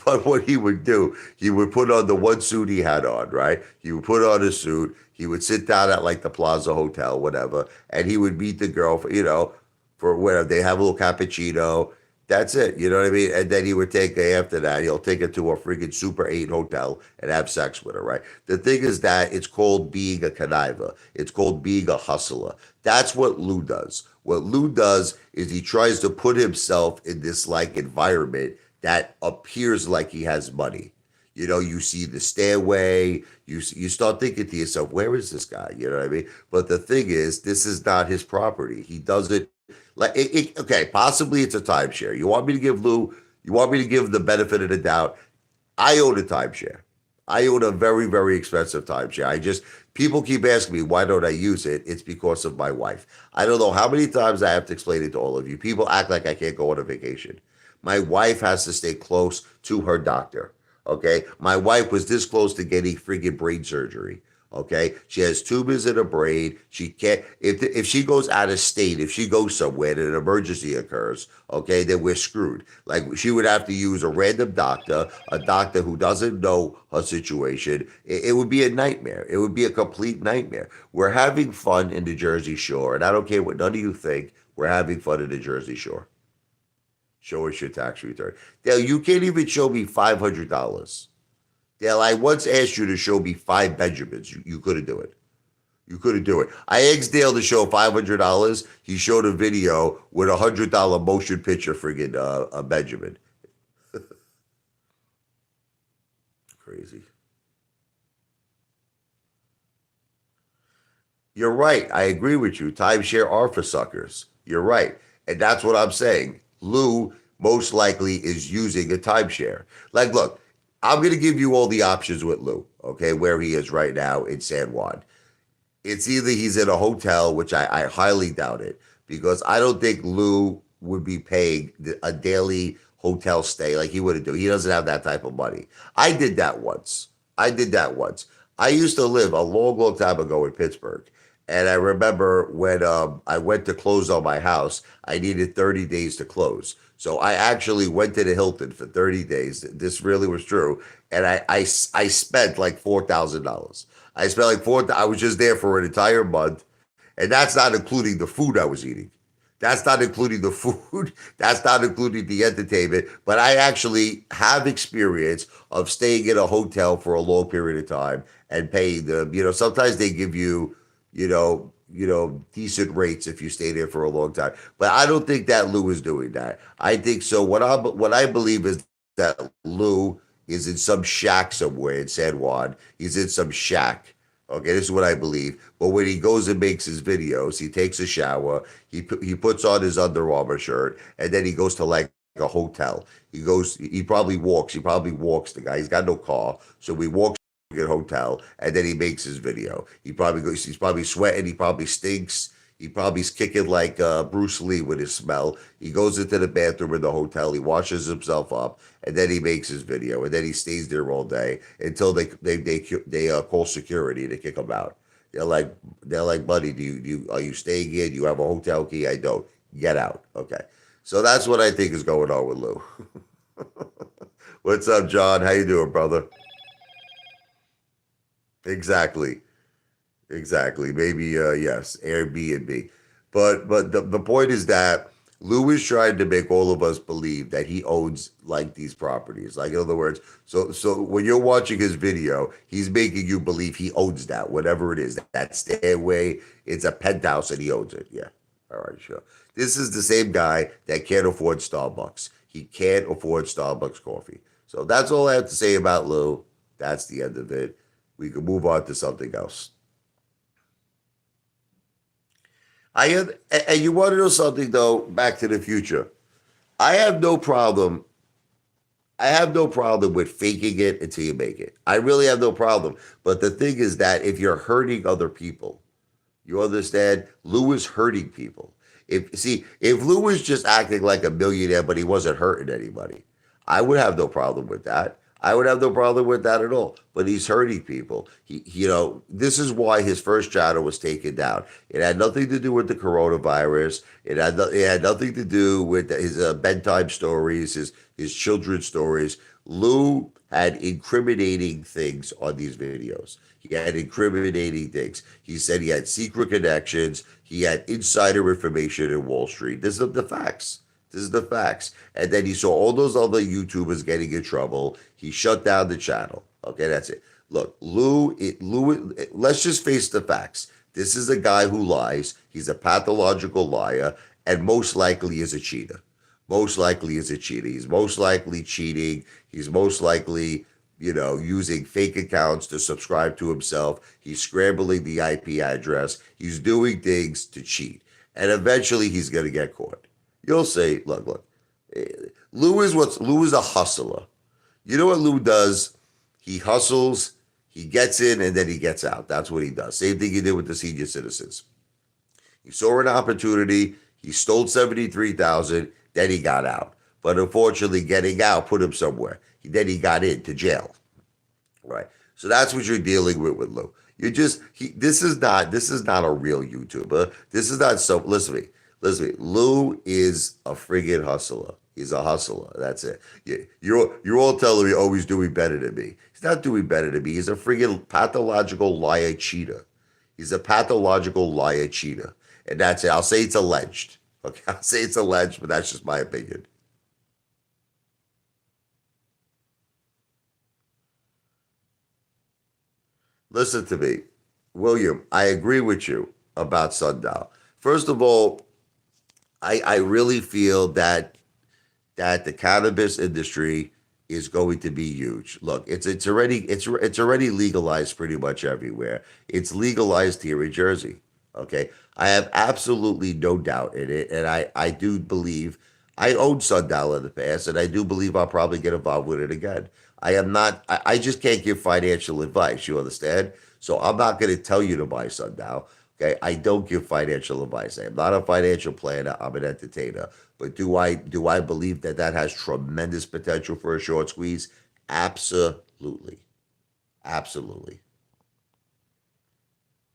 But what he would do, he would put on the one suit he had on, right? He would put on a suit. He would sit down at like the Plaza Hotel, whatever, and he would meet the girl for whatever. They have a little cappuccino. That's it. You know what I mean? And then he would take her after that. He'll take her to a freaking Super 8 hotel and have sex with her, right? The thing is that it's called being a conniver. It's called being a hustler. That's what Lou does. What Lou does is he tries to put himself in this like environment that appears like he has money. You see the stairway, you start thinking to yourself, where is this guy? You know what I mean? But the thing is, this is not his property. He doesn't okay, possibly it's a timeshare. You want me to give the benefit of the doubt. I own a timeshare. I own a very, very expensive timeshare. People keep asking me, why don't I use it? It's because of my wife. I don't know how many times I have to explain it to all of you. People act like I can't go on a vacation. My wife has to stay close to her doctor. Okay. My wife was this close to getting freaking brain surgery. Okay, she has tumors in her brain. She can't if she goes out of state, if she goes somewhere and an emergency occurs, okay, then we're screwed. Like she would have to use a random doctor, a doctor who doesn't know her situation. It would be a nightmare. It would be a complete nightmare. We're having fun in the Jersey Shore, and I don't care what none of you think. We're having fun in the Jersey Shore. Show us your tax return. Dale, you can't even show me $500. Dale, I once asked you to show me five Benjamins. You couldn't do it. You couldn't do it. I asked Dale to show $500. He showed a video with $100 motion picture friggin' a Benjamin. Crazy. You're right. I agree with you. Timeshare are for suckers. You're right. And that's what I'm saying. Lou most likely is using a timeshare. Like, look, I'm going to give you all the options with Lou, okay, where he is right now in San Juan. It's either he's in a hotel, which I highly doubt it, because I don't think Lou would be paying a daily hotel stay like he wouldn't do. He doesn't have that type of money. I did that once. I did that once. I used to live a long, long time ago in Pittsburgh. And I remember when I went to close on my house, I needed 30 days to close. So I actually went to the Hilton for 30 days. This really was true. And I spent like $4,000. I spent like I was just there for an entire month. And that's not including the food I was eating. That's not including the food. That's not including the entertainment. But I actually have experience of staying in a hotel for a long period of time and paying them. Sometimes they give you, decent rates if you stay there for a long time. But I don't think that Lou is doing that. I think so. What I believe is that Lou is in some shack somewhere in San Juan. He's in some shack. Okay, this is what I believe. But when he goes and makes his videos, he takes a shower, he puts on his Under Armour shirt, and then he goes to like a hotel. He probably walks. He probably walks the guy. He's got no car, so he walks to a hotel, and then he makes his video. He's probably sweating. He probably stinks. He probably's kicking like Bruce Lee with his smell. He goes into the bathroom in the hotel. He washes himself up, and then he makes his video. And then he stays there all day until they call security to kick him out. They're like, buddy, are you staying in? You have a hotel key? I don't. Get out. Okay. So that's what I think is going on with Lou. What's up, John? How you doing, brother? Exactly. Exactly. Maybe yes, Airbnb. But the point is that Lou is trying to make all of us believe that he owns like these properties. Like in other words, so when you're watching his video, he's making you believe he owns that, whatever it is. That stairway, it's a penthouse and he owns it. Yeah. All right, sure. This is the same guy that can't afford Starbucks. He can't afford Starbucks coffee. So that's all I have to say about Lou. That's the end of it. We can move on to something else. I have, and you want to know something though? Back to the Future. I have no problem. I have no problem with faking it until you make it. I really have no problem. But the thing is that if you're hurting other people, you understand? Lou is hurting people. If Lou was just acting like a millionaire, but he wasn't hurting anybody, I would have no problem with that. I would have no problem with that at all. But he's hurting people. This is why his first channel was taken down. It had nothing to do with the coronavirus. It had nothing to do with his bedtime stories, his children's stories. Lou had incriminating things on these videos. He had incriminating things. He said he had secret connections. He had insider information in Wall Street. This is the facts. This is the facts. And then he saw all those other YouTubers getting in trouble. He shut down the channel. Okay, that's it. Look, let's just face the facts. This is a guy who lies. He's a pathological liar and most likely is a cheater. Most likely is a cheater. He's most likely cheating. He's most likely, using fake accounts to subscribe to himself. He's scrambling the IP address. He's doing things to cheat. And eventually he's going to get caught. You'll say, look. Lou is a hustler. You know what Lou does? He hustles, he gets in, and then he gets out. That's what he does. Same thing he did with the senior citizens. He saw an opportunity. He stole 73,000. Then he got out. But unfortunately, getting out put him somewhere. Then he got into jail. Right. So that's what you're dealing with Lou. This is not a real YouTuber. This is not so. Listen to me. Lou is a friggin' hustler. He's a hustler. That's it. You're all telling me, oh, he's doing better than me. He's not doing better than me. He's a friggin' pathological liar cheater. He's a pathological liar cheater, and that's it. I'll say it's alleged. Okay, I'll say it's alleged, but that's just my opinion. Listen to me, William. I agree with you about Sundial. First of all, I really feel that the cannabis industry is going to be huge. Look, it's already legalized pretty much everywhere. It's legalized here in Jersey. Okay, I have absolutely no doubt in it, and I do believe I owned Sundial in the past, and I do believe I'll probably get involved with it again. I am not. I just can't give financial advice. You understand? So I'm not going to tell you to buy Sundial. Okay, I don't give financial advice. I am not a financial planner. I'm an entertainer. But do I believe that that has tremendous potential for a short squeeze? Absolutely, absolutely.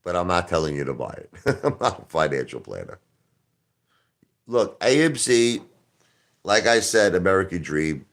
But I'm not telling you to buy it. I'm not a financial planner. Look, AMC, like I said, American Dream,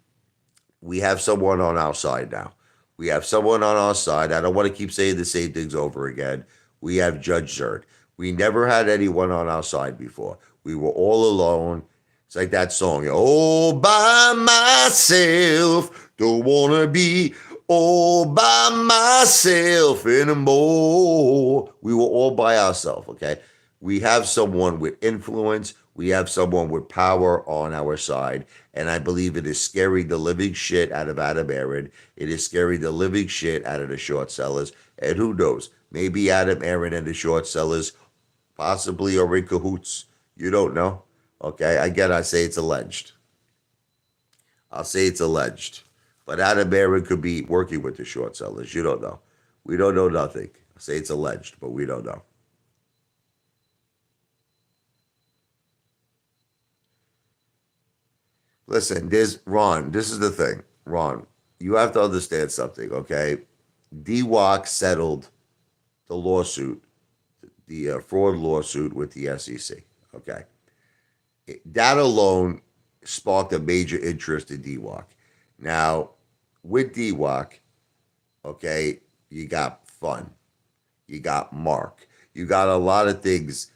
we have someone on our side now. We have someone on our side. I don't want to keep saying the same things over again. We have Judge Zerd. We never had anyone on our side before. We were all alone. It's like that song, all by myself. Don't want to be all by myself anymore. We were all by ourselves, okay? We have someone with influence. We have someone with power on our side. And I believe it is scaring the living shit out of Adam Aaron. It is scaring the living shit out of the short sellers. And who knows? Maybe Adam Aaron and the short sellers possibly are in cahoots. You don't know. Okay. Again, I say it's alleged. I'll say it's alleged. But Adam Aaron could be working with the short sellers. You don't know. We don't know nothing. I say it's alleged, but we don't know. Listen, there's Ron. This is the thing, Ron. You have to understand something, okay? DWAC settled the lawsuit, the fraud lawsuit with the SEC. Okay, that alone sparked a major interest in DWAC. Now, with DWAC, okay, you got fun, you got Mark, you got a lot of things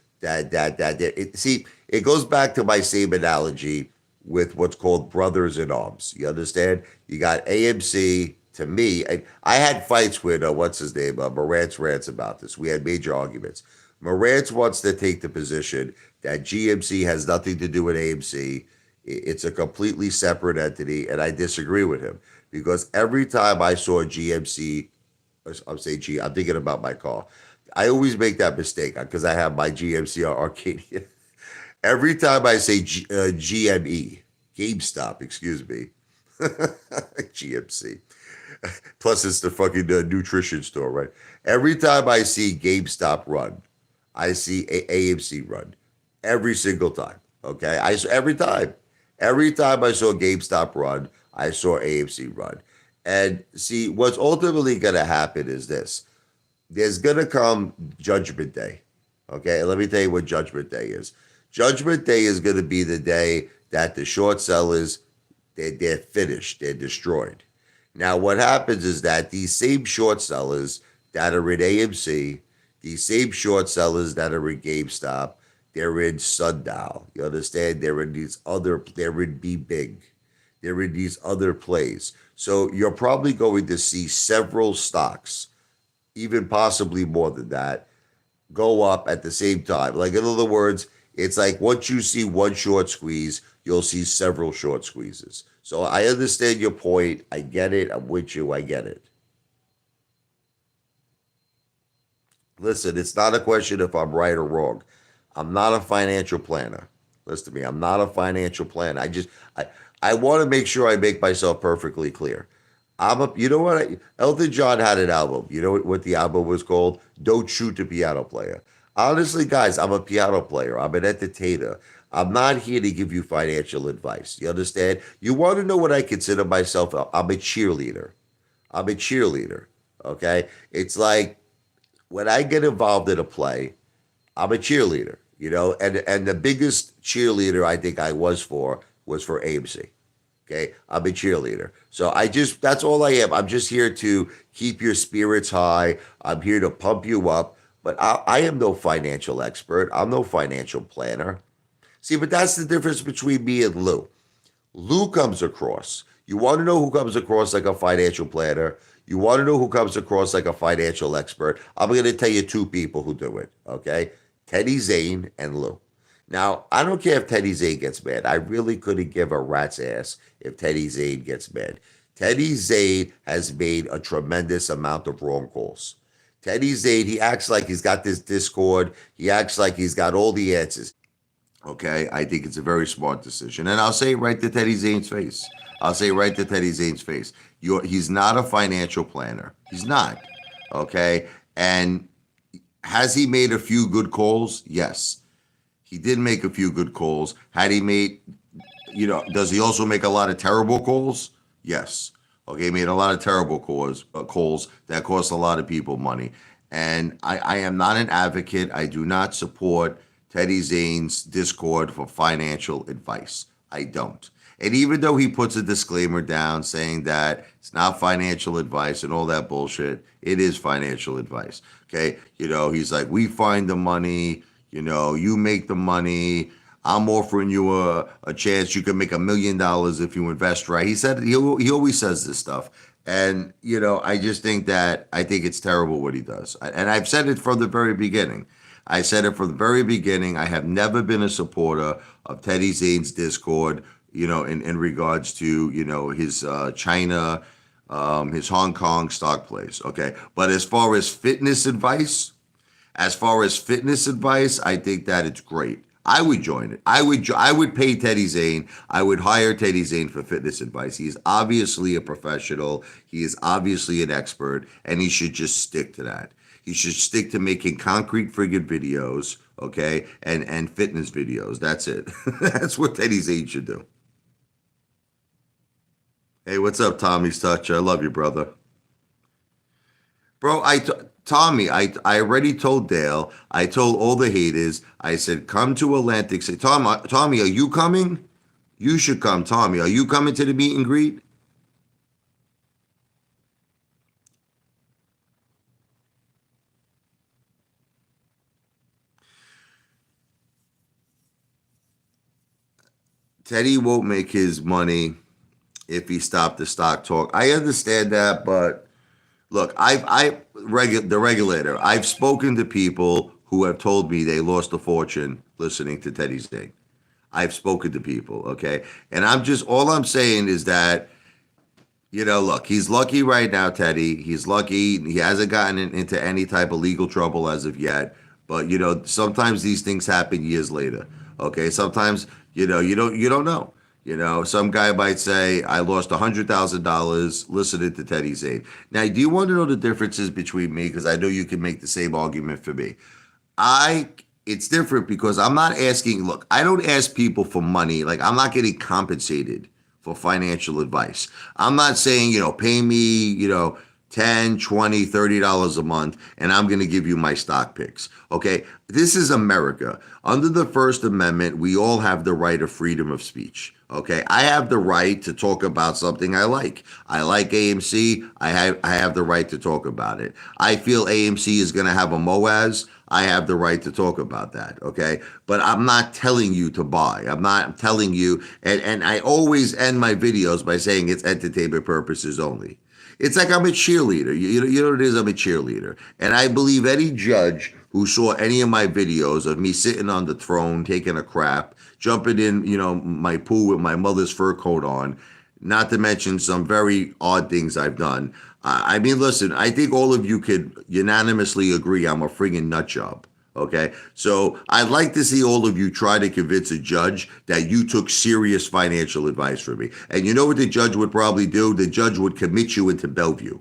see, it goes back to my same analogy with what's called brothers in arms. You understand? You got AMC. To me, I had fights with what's his name, Morantz Rants about this. We had major arguments. Morantz wants to take the position that GMC has nothing to do with AMC. It's a completely separate entity, and I disagree with him because every time I saw GMC, I'm saying G, I'm thinking about my car. I always make that mistake because I have my GMC Arcadia. Every time I say GME, GameStop, excuse me, GMC. Plus, it's the fucking nutrition store, right? Every time I see GameStop run, I see AMC run. Every single time. Okay, every time I saw GameStop run, I saw AMC run. And see, what's ultimately going to happen is this: there's going to come Judgment Day. Okay, let me tell you what Judgment Day is. Judgment Day is going to be the day that the short sellers they're finished, they're destroyed. Now, what happens is that these same short sellers that are in AMC, these same short sellers that are in GameStop, they're in Sundial. You understand? They're in Be Big. They're in these other plays. So you're probably going to see several stocks, even possibly more than that, go up at the same time. Like, in other words, it's like once you see one short squeeze, you'll see several short squeezes. So I understand your point. I get it. I'm with you. I get it. Listen, it's not a question if I'm right or wrong. I'm not a financial planner. Listen to me. I'm not a financial planner. I want to make sure I make myself perfectly clear. You know what? Elton John had an album. You know what the album was called? Don't Shoot the Piano Player. Honestly, guys, I'm a piano player. I'm an entertainer. I'm not here to give you financial advice. You understand? You want to know what I consider myself? I'm a cheerleader. I'm a cheerleader. Okay? It's like when I get involved in a play, I'm a cheerleader, and the biggest cheerleader I think I was for AMC. Okay, I'm a cheerleader. So that's all I am. I'm just here to keep your spirits high. I'm here to pump you up. But I am no financial expert. I'm no financial planner. See, but that's the difference between me and Lou. Lou comes across. You want to know who comes across like a financial planner? You want to know who comes across like a financial expert? I'm going to tell you two people who do it, okay? Teddy Zane and Lou. Now, I don't care if Teddy Zane gets mad. I really couldn't give a rat's ass if Teddy Zane gets mad. Teddy Zane has made a tremendous amount of wrong calls. Teddy Zane, he acts like he's got this Discord. He acts like he's got all the answers. Okay, I think it's a very smart decision, and I'll say it right to Teddy Zane's face. I'll say it right to Teddy Zane's face. He's not a financial planner. He's not. Okay, and has he made a few good calls? Yes, he did make a few good calls. Had he made, does he also make a lot of terrible calls? Yes. Okay, he made a lot of terrible calls that cost a lot of people money. And I am not an advocate. I do not support Teddy Zane's Discord for financial advice. I don't. And even though he puts a disclaimer down saying that it's not financial advice and all that bullshit, it is financial advice. Okay. He's like, we find the money, you make the money. I'm offering you a chance. You can make $1 million if you invest right. He always says this stuff. And, I just I think it's terrible what he does. And I've said it from the very beginning. I said it from the very beginning. I have never been a supporter of Teddy Zane's Discord, in regards to, his China, his Hong Kong stock plays. Okay. But as far as fitness advice, I think that it's great. I would join it. I would pay Teddy Zane. I would hire Teddy Zane for fitness advice. He is obviously a professional. He is obviously an expert, and he should just stick to that. He should stick to making concrete friggin' videos, okay, and fitness videos. That's it. That's what Teddy Zane should do. Hey, what's up, Tommy's Touch? I love you, brother. Bro, Tommy, I already told Dale. I told all the haters. I said, come to Atlantic City. Tommy, are you coming? You should come, Tommy. Are you coming to the meet and greet? Teddy won't make his money if he stopped the stock talk. I understand that, but look, the regulator. I've spoken to people who have told me they lost a fortune listening to Teddy Zane. I've spoken to people, okay, and all I'm saying is that look, he's lucky right now, Teddy. He's lucky. He hasn't gotten into any type of legal trouble as of yet. But sometimes these things happen years later. Okay, sometimes you don't know. Some guy might say, I lost $100,000 listening to Teddy Zane. Now, do you want to know the differences between me? Because I know you can make the same argument for me. It's different because I'm not asking, look, I don't ask people for money. Like, I'm not getting compensated for financial advice. I'm not saying, pay me, 10, 20, $30 a month, and I'm going to give you my stock picks. Okay. This is America. Under the First Amendment, we all have the right of freedom of speech. Okay. I have the right to talk about something I like. I like AMC. I have the right to talk about it. I feel AMC is going to have a MOAS. I have the right to talk about that. Okay. But I'm not telling you to buy. I'm not telling you. And I always end my videos by saying it's entertainment purposes only. It's like I'm a cheerleader. You know what it is? I'm a cheerleader. And I believe any judge who saw any of my videos of me sitting on the throne, taking a crap, jumping in, my pool with my mother's fur coat on, not to mention some very odd things I've done. I mean, listen, I think all of you could unanimously agree I'm a friggin' nut job. Okay. So I'd like to see all of you try to convince a judge that you took serious financial advice from me. And you know what the judge would probably do? The judge would commit you into Bellevue.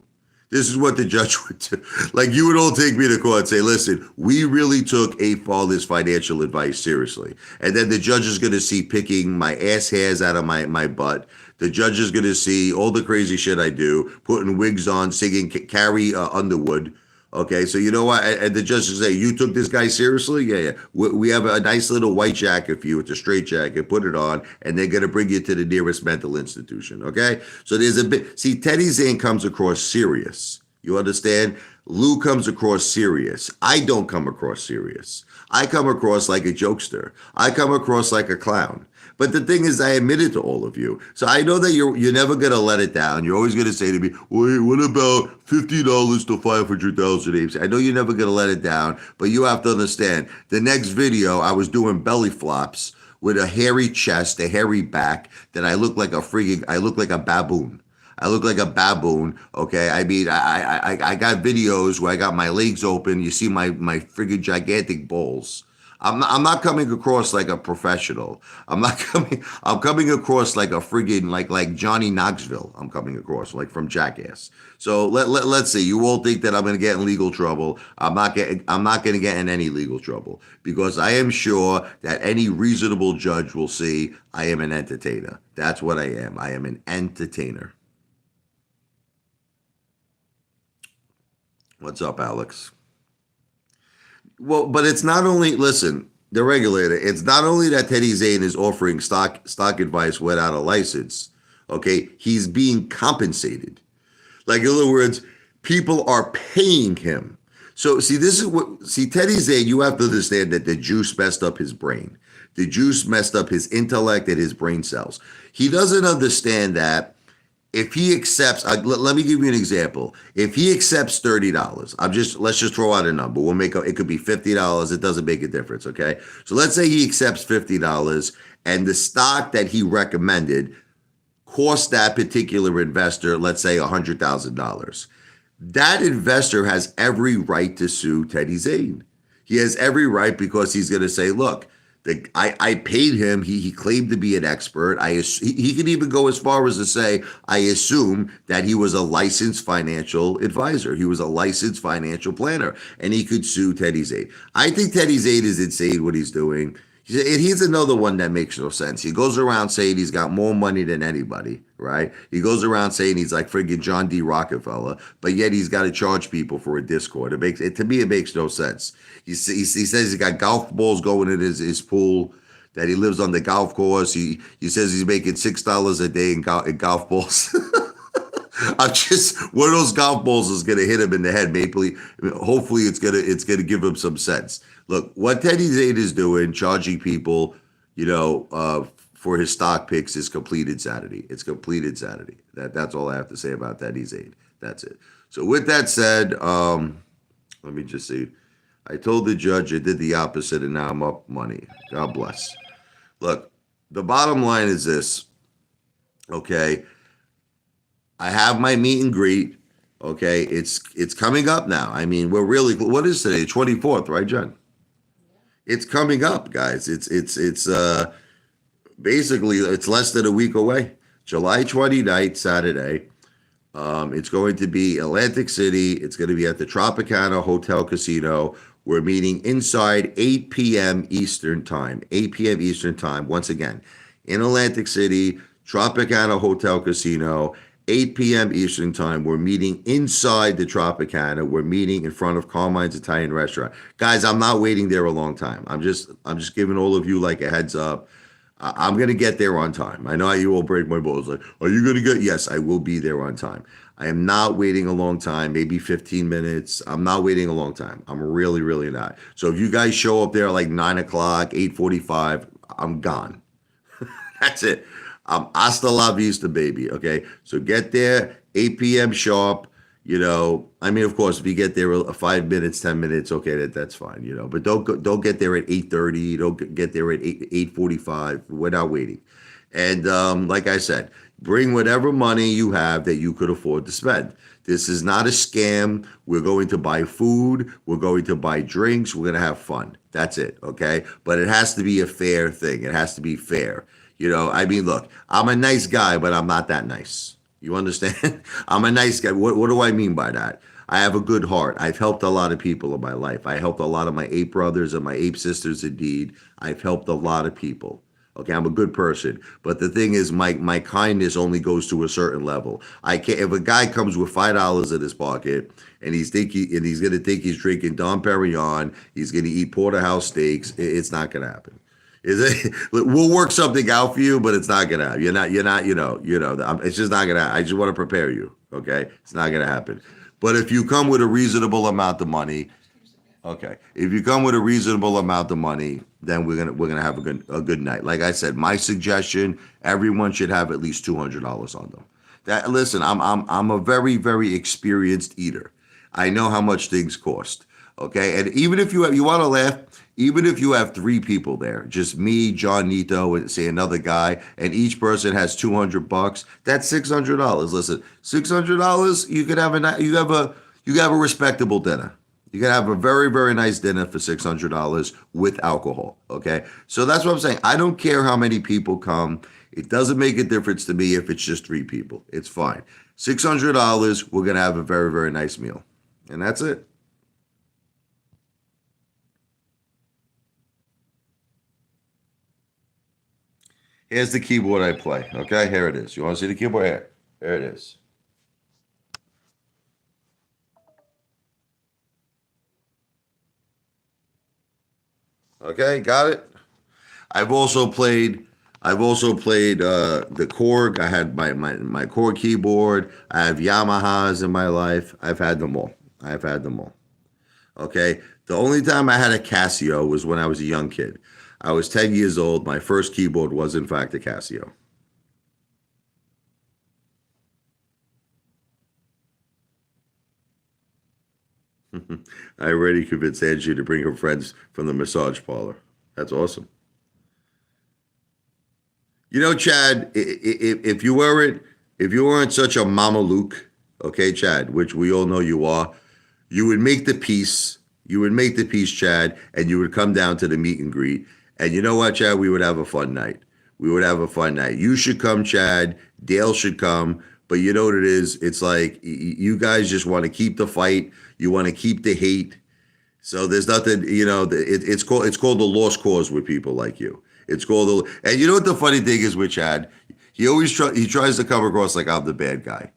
This is what the judge would do. Like, you would all take me to court and say, listen, we really took Apefather's financial advice seriously. And then the judge is going to see picking my ass hairs out of my butt. The judge is going to see all the crazy shit I do, putting wigs on, singing Carrie Underwood. Okay, so you know what? And the judge will say, "You took this guy seriously?" Yeah, yeah. We have a nice little white jacket for you. It's a straight jacket. Put it on, and they're gonna bring you to the nearest mental institution. Okay, so there's a bit. See, Teddy Zane comes across serious. You understand? Lou comes across serious. I don't come across serious. I come across like a jokester. I come across like a clown. But the thing is, I admit it to all of you. So I know that you're never gonna let it down. You're always gonna say to me, "Wait, what about $50 to 500,000 apes?" I know you're never gonna let it down, but you have to understand. The next video, I was doing belly flops with a hairy chest, a hairy back, that I look like a baboon. I look like a baboon. Okay, I mean, I got videos where I got my legs open. You see my friggin' gigantic balls. I'm not coming across like a professional. I'm not coming. I'm coming across like a friggin' like Johnny Knoxville. I'm coming across like from Jackass. So let's see. You all think that I'm going to get in legal trouble. I'm not going to get in any legal trouble because I am sure that any reasonable judge will see I am an entertainer. That's what I am. I am an entertainer. What's up, Alex? Well, but it's not only listen, the regulator. It's not only that Teddy Zane is offering stock advice without a license. Okay, he's being compensated. Like in other words, people are paying him. So see, this is what see Teddy Zane. You have to understand that the juice messed up his brain. The juice messed up his intellect and his brain cells. He doesn't understand that if he accepts, let me give you an example. If he accepts $30, let's just throw out a number. It could be $50. It doesn't make a difference. Okay. So let's say he accepts $50 and the stock that he recommended cost that particular investor, let's say $100,000. That investor has every right to sue Teddy Zane. He has every right because he's going to say, look, I paid him. He claimed to be an expert. He could even go as far as to say, I assume that he was a licensed financial advisor. He was a licensed financial planner, and he could sue Teddy Zane. I think Teddy Zane is insane what he's doing. He's another one that makes no sense. He goes around saying he's got more money than anybody, right? He goes around saying he's like friggin' John D. Rockefeller, but yet he's got to charge people for a Discord. To me, it makes no sense. He says he's got golf balls going in his pool, that he lives on the golf course. He says he's making $6 a day in golf balls. I'm just one of those golf balls is gonna hit him in the head. Maybe, hopefully, it's gonna give him some sense. Look, what Teddy Zane is doing, charging people, for his stock picks, is complete insanity. It's complete insanity. That's all I have to say about Teddy Zane. That's it. So with that said, let me just see. I told the judge I did the opposite, and now I'm up money. God bless. Look, the bottom line is this. Okay, I have my meet and greet. Okay, it's coming up now. I mean, what is today? 24th, right, John? It's coming up, guys. It's basically it's less than a week away. July 29th, Saturday. It's going to be Atlantic City. It's going to be at the Tropicana Hotel Casino. We're meeting inside 8 p.m. Eastern Time. 8 p.m. Eastern Time. Once again, in Atlantic City, Tropicana Hotel Casino. 8 p.m. Eastern Time. We're meeting inside the Tropicana. We're meeting in front of Carmine's Italian Restaurant. Guys, I'm not waiting there a long time. I'm just giving all of you like a heads up. I'm gonna get there on time. I know you will break my balls. Like, are you gonna get? Yes, I will be there on time. I am not waiting a long time. Maybe 15 minutes. I'm not waiting a long time. I'm really, really not. So if you guys show up there like 9 o'clock, 8:45, I'm gone. That's it. Hasta la vista, baby. Okay. So get there, 8 p.m. sharp. I mean, of course, if you get there 5 minutes, 10 minutes, okay, that's fine. But don't get there at 8:30. Don't get there at 8:45. We're not waiting. And like I said, bring whatever money you have that you could afford to spend. This is not a scam. We're going to buy food. We're going to buy drinks. We're going to have fun. That's it. Okay. But it has to be a fair thing. It has to be fair. I mean, look, I'm a nice guy, but I'm not that nice. You understand? I'm a nice guy. What do I mean by that? I have a good heart. I've helped a lot of people in my life. I helped a lot of my ape brothers and my ape sisters, indeed. I've helped a lot of people. Okay, I'm a good person. But the thing is, my kindness only goes to a certain level. I can't if a guy comes with $5 in his pocket and he's gonna think he's drinking Dom Perignon, he's gonna eat porterhouse steaks, it's not gonna happen. Is it? We'll work something out for you, but it's not gonna happen. You're not. It's just not gonna. I just want to prepare you. Okay, it's not gonna happen. But if you come with a reasonable amount of money, okay. If you come with a reasonable amount of money, then we're gonna have a good night. Like I said, my suggestion: everyone should have at least $200 on them. That listen, I'm a very very experienced eater. I know how much things cost. Okay, and even if you want to laugh, even if you have three people there, just me, John Nito, and say another guy, and each person has $200, that's $600. Listen, $600, you could have you have a respectable dinner. You can have a very, very nice dinner for $600 with alcohol. Okay. So that's what I'm saying. I don't care how many people come. It doesn't make a difference to me if it's just three people. It's fine. $600, we're going to have a very, very nice meal. And that's it. Here's the keyboard I play. Okay. Here it is. You want to see the keyboard? Here it is. Okay. Got it. I've also played. I've also played the Korg. I had my Korg keyboard. I have Yamahas in my life. I've had them all. I've had them all. Okay. The only time I had a Casio was when I was a young kid. I was 10 years old. My first keyboard was, in fact, a Casio. I already convinced Angie to bring her friends from the massage parlor. That's awesome. Chad, if you weren't such a mama Luke, okay, Chad, which we all know you are, you would make the peace. You would make the peace, Chad, and you would come down to the meet and greet. And you know what, Chad? We would have a fun night. We would have a fun night. You should come, Chad. Dale should come. But you know what it is? It's like you guys just want to keep the fight. You want to keep the hate. So there's nothing, it's called the lost cause with people like you. It's called and you know what the funny thing is with Chad? He tries to come across like I'm the bad guy.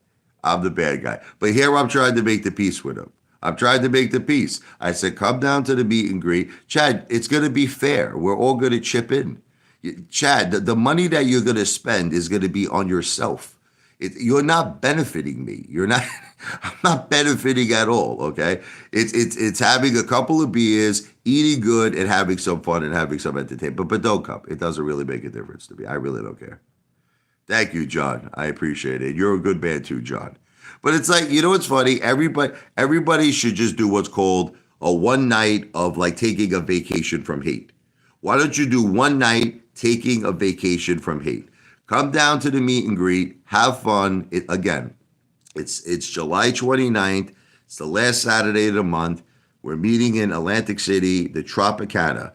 I'm the bad guy. But here I'm trying to make the peace with him. I'm trying to make the peace. I said, come down to the meet and greet. Chad, it's going to be fair. We're all going to chip in. Chad, the money that you're going to spend is going to be on yourself. You're not benefiting me. You're not. I'm not benefiting at all. Okay. It's having a couple of beers, eating good, and having some fun and having some entertainment. But don't come. It doesn't really make a difference to me. I really don't care. Thank you, John. I appreciate it. You're a good man too, John. But it's like, what's funny? Everybody should just do what's called a one night of like taking a vacation from hate. Why don't you do one night taking a vacation from hate? Come down to the meet and greet, have fun. Again, it's July 29th. It's the last Saturday of the month. We're meeting in Atlantic City, the Tropicana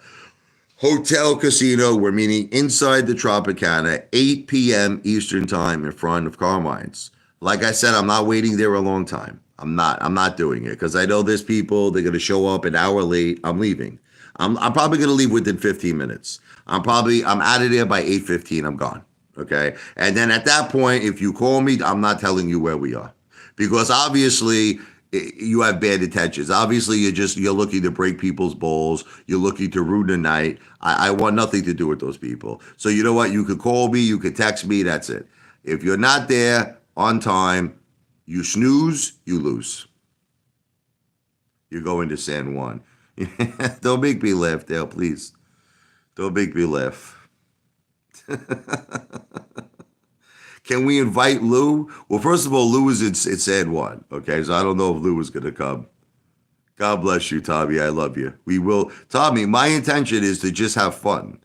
Hotel Casino. We're meeting inside the Tropicana, 8 p.m. Eastern Time in front of Carmine's. Like I said, I'm not waiting there a long time. I'm not doing it because I know there's people, they're going to show up an hour late. I'm leaving. I'm probably going to leave within 15 minutes. I'm out of there by 8:15. I'm gone. Okay. And then at that point, if you call me, I'm not telling you where we are because obviously you have bad intentions. Obviously, you're looking to break people's balls. You're looking to ruin the night. I want nothing to do with those people. So you know what? You could call me. You could text me. That's it. If you're not there on time, you snooze, you lose. You're going to San Juan. Don't make me laugh, Dale, please. Don't make me laugh. Can we invite Lou? Well, first of all, Lou is in San Juan. Okay, so I don't know if Lou is going to come. God bless you, Tommy. I love you. We will, Tommy. My intention is to just have fun.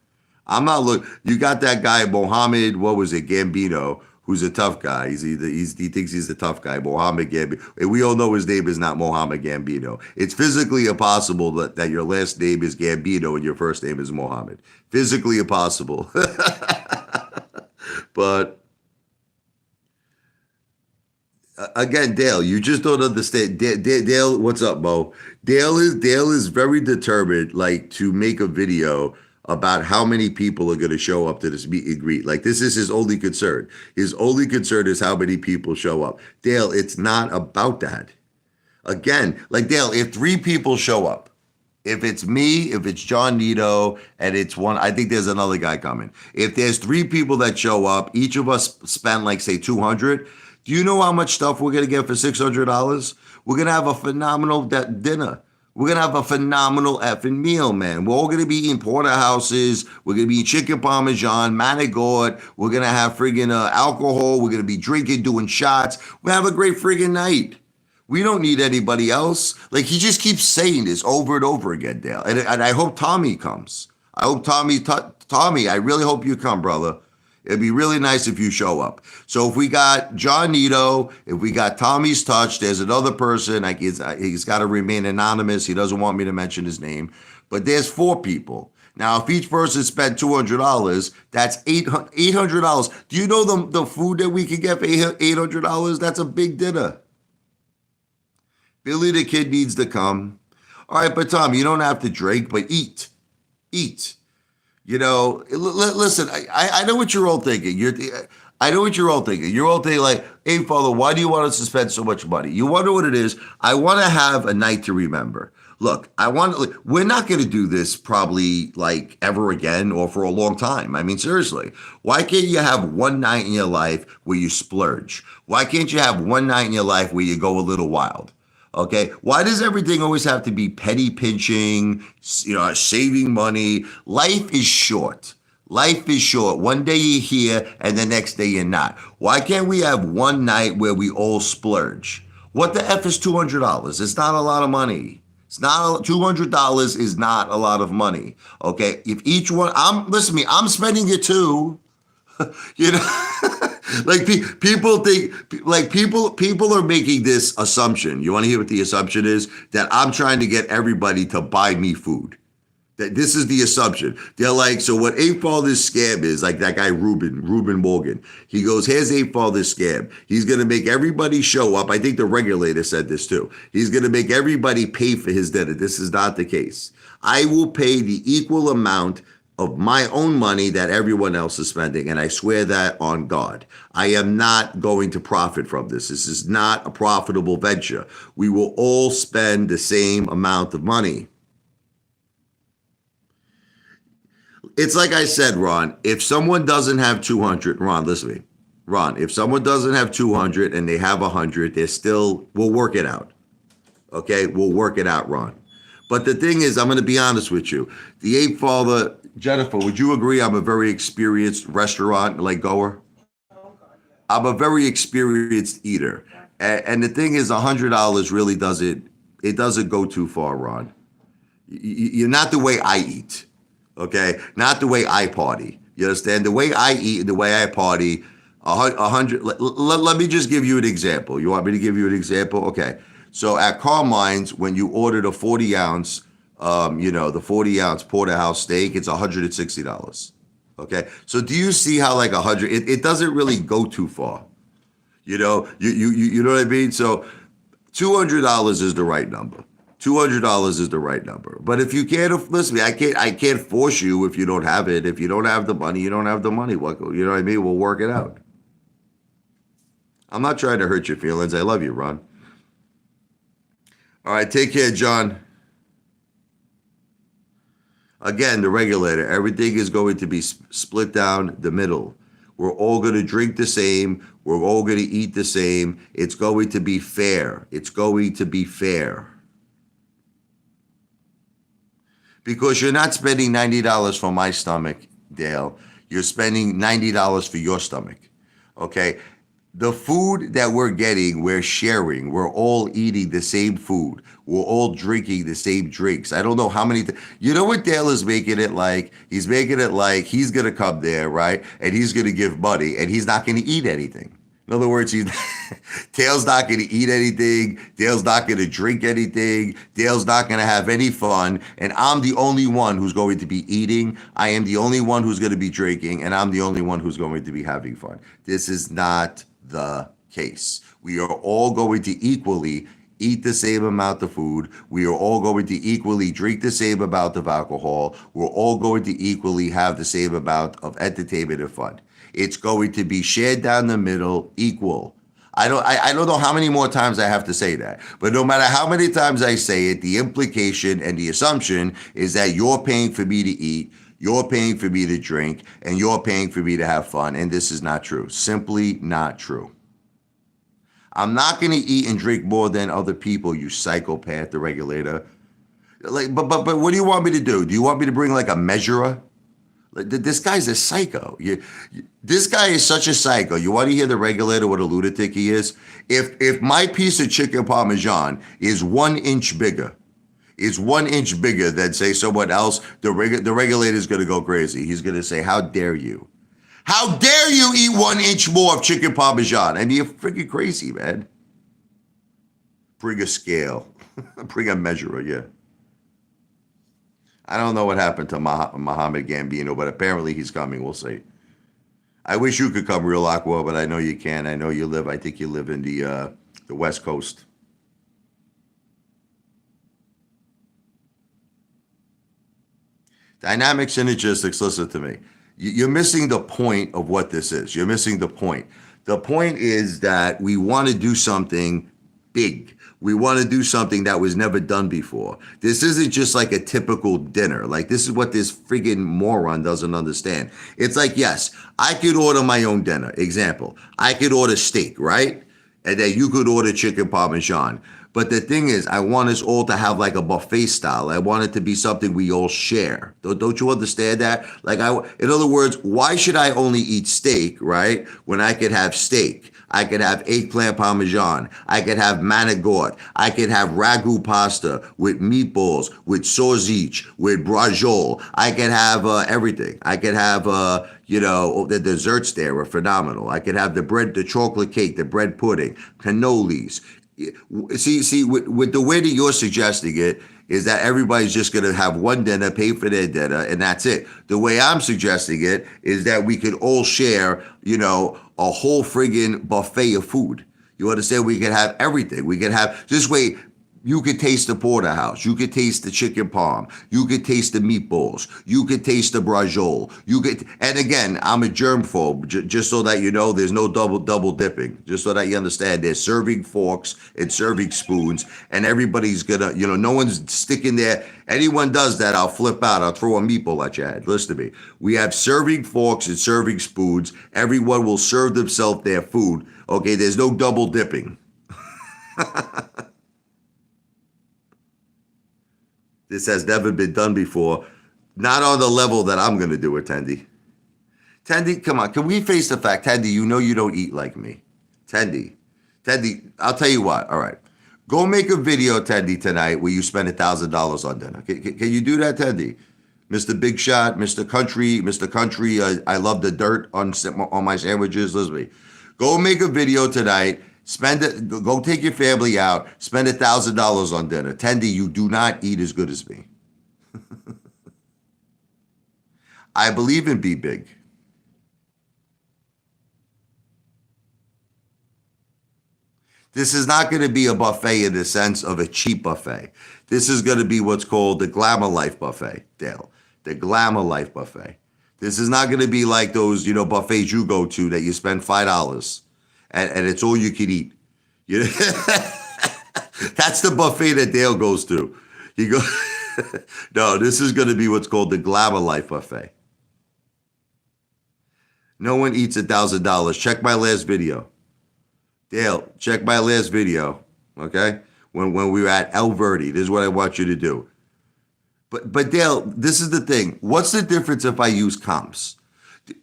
I'm not look. You got that guy Mohammed. What was it, Gambino? Who's a tough guy? He thinks he's the tough guy, Mohammed Gambino. And we all know his name is not Mohammed Gambino. It's physically impossible that your last name is Gambino and your first name is Mohammed. Physically impossible. But again, Dale, you just don't understand. Dale, what's up, Mo? Dale is very determined, like to make a video about how many people are going to show up to this meet and greet. Like, this is his only concern. His only concern is how many people show up. Dale, it's not about that. Again, like, Dale, if 3 people show up, if it's me, if it's John Nito, and it's one, I think there's another guy coming. If there's 3 people that show up, each of us spend, like, say, 200. Do you know how much stuff we're going to get for $600? We're going to have a phenomenal dinner. We're going to have a phenomenal effing meal, man. We're all going to be eating porterhouses. We're going to be eating chicken parmesan, manigord. We're going to have friggin' alcohol. We're going to be drinking, doing shots. We have a great friggin' night. We don't need anybody else. Like, he just keeps saying this over and over again, Dale. And I hope Tommy comes. I hope Tommy, I really hope you come, brother. It'd be really nice if you show up. So if we got John Nito, if we got Tommy's Touch, there's another person. He's got to remain anonymous. He doesn't want me to mention his name. But there's 4 people. Now, if each person spent $200, that's $800. Do you know the food that we could get for $800? That's a big dinner. Billy the Kid needs to come. All right, but Tom, you don't have to drink, but eat. Eat. You know, listen, I know what you're all thinking. I know what you're all thinking. You're all thinking like, hey, Father, why do you want us to spend so much money? You wonder what it is? I want to have a night to remember. Look, we're not going to do this probably like ever again or for a long time. I mean, seriously, why can't you have one night in your life where you splurge? Why can't you have one night in your life where you go a little wild? Okay, why does everything always have to be penny pinching, saving money? Life is short. Life is short. One day you're here and the next day you're not. Why can't we have one night where we all splurge? What the F is $200? It's not a lot of money. $200 is not a lot of money. Okay, if each one, listen to me, I'm spending it too. You know, like people think, like people are making this assumption. You want to hear what the assumption is? That I'm trying to get everybody to buy me food. That this is the assumption. They're like, so what Apefather's scam is, like that guy Reuben Morgan. He goes, here's Apefather's scam. He's going to make everybody show up. I think the regulator said this too. He's going to make everybody pay for his dinner. This is not the case. I will pay the equal amount of my own money that everyone else is spending. And I swear that on God. I am not going to profit from this. This is not a profitable venture. We will all spend the same amount of money. It's like I said, Ron, if someone doesn't have 200, Ron, listen to me. Ron, if someone doesn't have 200 and they have 100, we'll work it out. Okay, we'll work it out, Ron. But the thing is, I'm going to be honest with you. The Apefather, Jennifer, would you agree I'm a very experienced restaurant goer? I'm a very experienced eater. And the thing is, $100 really doesn't go too far, Ron. You're not the way I eat, okay? Not the way I party. You understand? The way I eat and the way I party, 100, let me just give you an example. You want me to give you an example? Okay. So at Carmine's, when you order the 40 ounce, the 40 ounce porterhouse steak, it's $160. Okay. So do you see how like 100, it doesn't really go too far. You know what I mean? So $200 is the right number. $200 is the right number. But if you can't, listen to me, I can't force you if you don't have it. If you don't have the money, you don't have the money. You know what I mean? We'll work it out. I'm not trying to hurt your feelings. I love you, Ron. All right, take care, John. Again, the regulator, everything is going to be split down the middle. We're all going to drink the same. We're all going to eat the same. It's going to be fair. It's going to be fair. Because you're not spending $90 for my stomach, Dale. You're spending $90 for your stomach, okay? The food that we're getting, we're sharing. We're all eating the same food. We're all drinking the same drinks. I don't know how many. You know what Dale is making it like? He's making it like he's going to come there, right? And he's going to give money, and he's not going to eat anything. In other words, Dale's not going to eat anything. Dale's not going to drink anything. Dale's not going to have any fun. And I'm the only one who's going to be eating. I am the only one who's going to be drinking. And I'm the only one who's going to be having fun. This is not the case. We are all going to equally eat the same amount of food. We are all going to equally drink the same amount of alcohol. We're all going to equally have the same amount of entertainment and fun. It's going to be shared down the middle, equal. I don't know how many more times I have to say that, but no matter how many times I say it, the implication and the assumption is that you're paying for me to eat, you're paying for me to drink, and you're paying for me to have fun. And this is not true. Simply not true. I'm not going to eat and drink more than other people, you psychopath, the regulator. Like, but what do you want me to do? Do you want me to bring like a measurer? This guy's a psycho. This guy is such a psycho. You want to hear the regulator what a lunatic he is? If my piece of chicken parmesan is 1 inch bigger, than say someone else, the regulator is going to go crazy. He's going to say, "How dare you? How dare you eat 1 inch more of chicken parmesan?" And you're freaking crazy, man. Bring a scale, bring a measurer, yeah. I don't know what happened to Mohammed Gambino, but apparently he's coming. We'll see. I wish you could come, Real Aqua, but I know you can. I think you live in the West Coast. Dynamic synergistics, listen to me. You're missing the point of what this is. You're missing the point. The point is that we want to do something big. We want to do something that was never done before. This isn't just like a typical dinner. Like, this is what this friggin' moron doesn't understand. It's like, yes, I could order my own dinner. Example, I could order steak, right? And then you could order chicken parmesan. But the thing is, I want us all to have like a buffet style. I want it to be something we all share. Don't you understand that? Like, in other words, why should I only eat steak, right? When I could have steak. I could have eggplant parmesan. I could have manigot. I could have ragu pasta with meatballs, with sausage, with brajol. I could have everything. I could have, the desserts there are phenomenal. I could have the bread, the chocolate cake, the bread pudding, cannolis. See, with the way that you're suggesting it, is that everybody's just going to have one dinner, pay for their dinner, and that's it. The way I'm suggesting it is that we could all share, a whole friggin' buffet of food. You understand? We could have everything. We could have, this way, you could taste the porterhouse. You could taste the chicken parm. You could taste the meatballs. You could taste the brajol. And again, I'm a germphobe, just so that you know there's no double dipping. Just so that you understand, there's serving forks and serving spoons, and everybody's gonna, no one's sticking there. Anyone does that, I'll flip out. I'll throw a meatball at your head. Listen to me. We have serving forks and serving spoons. Everyone will serve themselves their food. Okay, there's no double dipping. This has never been done before. Not on the level that I'm going to do it, Tendy. Tendy, come on. Can we face the fact, Tendy, you know you don't eat like me. Tendy, I'll tell you what. All right. Go make a video, Tendy, tonight where you spend $1,000 on dinner. Can you do that, Tendy? Mr. Big Shot, Mr. Country, I love the dirt on my sandwiches. Listen to me. Go make a video tonight. Spend it. Go take your family out. Spend $1,000 on dinner. Tendy, you do not eat as good as me. I believe in be big. This is not going to be a buffet in the sense of a cheap buffet. This is going to be what's called the Glamour Life Buffet, Dale. The Glamour Life Buffet. This is not going to be like those, buffets you go to that you spend $5 and it's all you can eat. That's the buffet that Dale goes to. No, this is going to be what's called the Glamour Life Buffet. No one eats $1,000. Check my last video. Dale, check my last video, okay? When we were at El Verde, this is what I want you to do. But Dale, this is the thing. What's the difference if I use comps?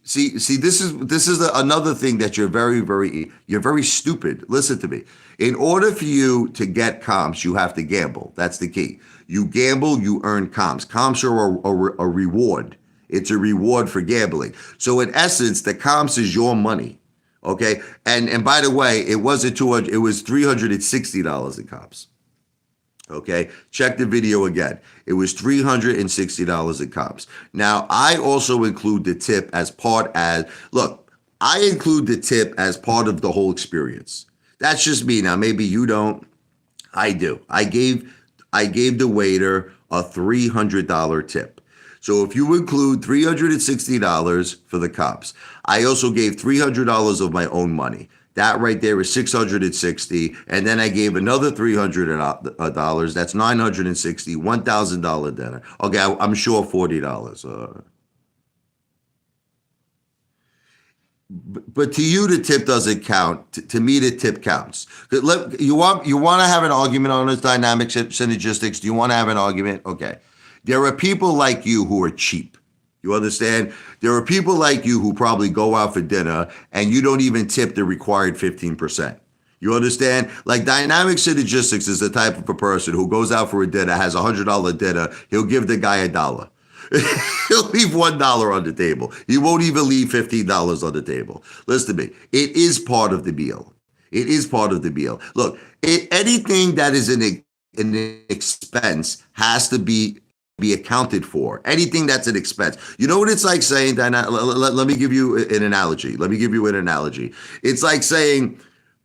See, this is another thing that you're very stupid. Listen to me. In order for you to get comps, you have to gamble. That's the key. You gamble, you earn comps. Comps are a reward. It's a reward for gambling. So in essence, the comps is your money. Okay. And by the way, it wasn't $200, it was $360 in comps. Okay, check the video again. It was $360 in comps. Now, I also include the tip I include the tip as part of the whole experience. That's just me. Now, maybe you don't. I do. I gave the waiter a $300 tip. So if you include $360 for the cops, I also gave $300 of my own money. That right there is 660, and then I gave another $300. That's 960, $1,000 dinner. Okay, I'm sure $40. But to you, the tip doesn't count. To me, the tip counts. You want to have an argument on this dynamic synergistics? Do you want to have an argument? Okay. There are people like you who are cheap. You understand? There are people like you who probably go out for dinner and you don't even tip the required 15%. You understand? Like dynamic synergistics is the type of a person who goes out for a dinner, has $100 dinner, he'll give the guy $1. He'll leave $1 on the table. He won't even leave $15 on the table. Listen to me. It is part of the meal. It is part of the meal. Look, anything that is an expense has to be accounted for. Anything that's an expense. You know what it's like saying, let me give you an analogy. It's like saying,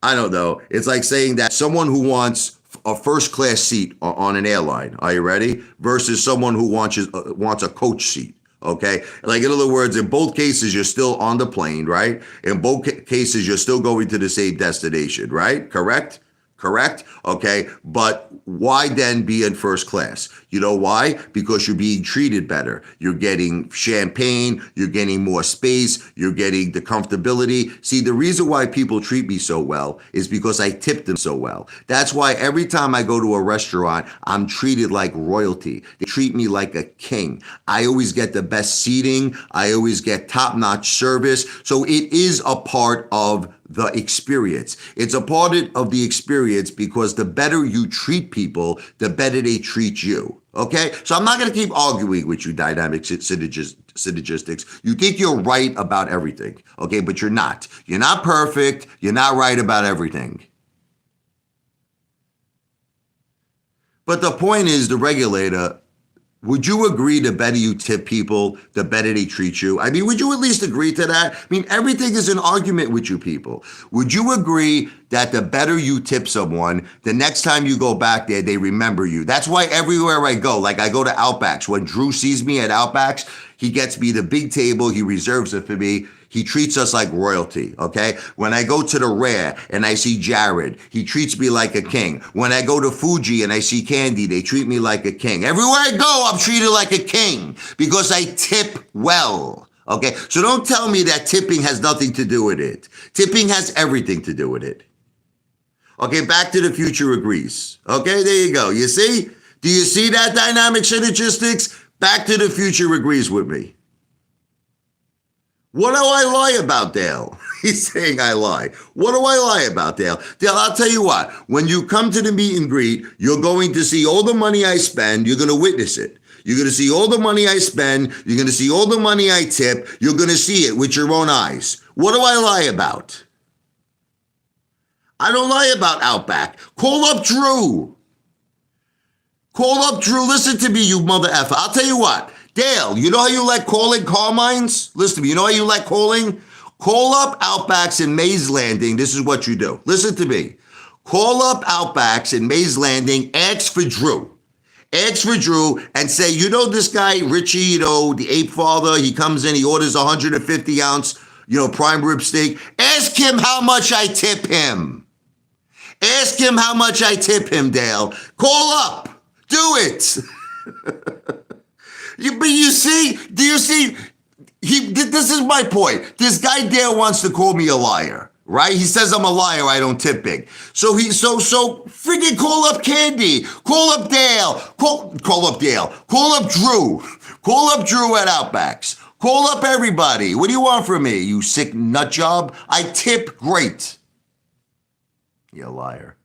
I don't know, it's like saying that someone who wants a first class seat on an airline, are you ready? Versus someone who wants a coach seat. Okay. Like in other words, in both cases, you're still on the plane, right? In both cases, you're still going to the same destination, right? Correct? Okay. But why then be in first class? You know why? Because you're being treated better. You're getting champagne. You're getting more space. You're getting the comfortability. See, the reason why people treat me so well is because I tip them so well. That's why every time I go to a restaurant, I'm treated like royalty. They treat me like a king. I always get the best seating. I always get top-notch service. So it is a part of the experience. It's a part of the experience because the better you treat people, the better they treat you. Okay? So I'm not going to keep arguing with you, dynamic synergistics. You think you're right about everything. Okay? But you're not. You're not perfect. You're not right about everything. But the point is, the regulator, would you agree the better you tip people, the better they treat you? I mean, would you at least agree to that? I mean, everything is an argument with you people. Would you agree that the better you tip someone, the next time you go back there, they remember you? That's why everywhere I go, like I go to Outbacks, when Drew sees me at Outbacks, he gets me the big table, he reserves it for me. He treats us like royalty, okay? When I go to the Rare and I see Jared, he treats me like a king. When I go to Fuji and I see Candy, they treat me like a king. Everywhere I go, I'm treated like a king because I tip well, okay? So don't tell me that tipping has nothing to do with it. Tipping has everything to do with it. Okay, Back to the Future agrees. Okay, there you go. You see? Do you see that dynamic synergistics? Back to the Future agrees with me. What do I lie about, Dale? He's saying I lie. What do I lie about, Dale? Dale, I'll tell you what. When you come to the meet and greet, you're going to see all the money I spend. You're going to witness it. You're going to see all the money I spend. You're going to see all the money I tip. You're going to see it with your own eyes. What do I lie about? I don't lie about Outback. Call up Drew. Listen to me, you mother effer. I'll tell you what. Dale, you know how you like calling Carmines? Listen to me. You know how you like calling? Call up Outbacks in Mays Landing. This is what you do. Listen to me. Call up Outbacks in Mays Landing. Ask for Drew. And say, you know this guy, Richie, you know, the Apefather, he comes in, he orders 150 ounce, prime rib steak. Ask him how much I tip him. Dale. Call up. Do it. But you see, this is my point. This guy Dale wants to call me a liar, right? He says I'm a liar, I don't tip big. So freaking call up Candy, call up Dale, call up Dale, call up Drew at Outbacks, call up everybody. What do you want from me, you sick nut job? I tip great. You liar.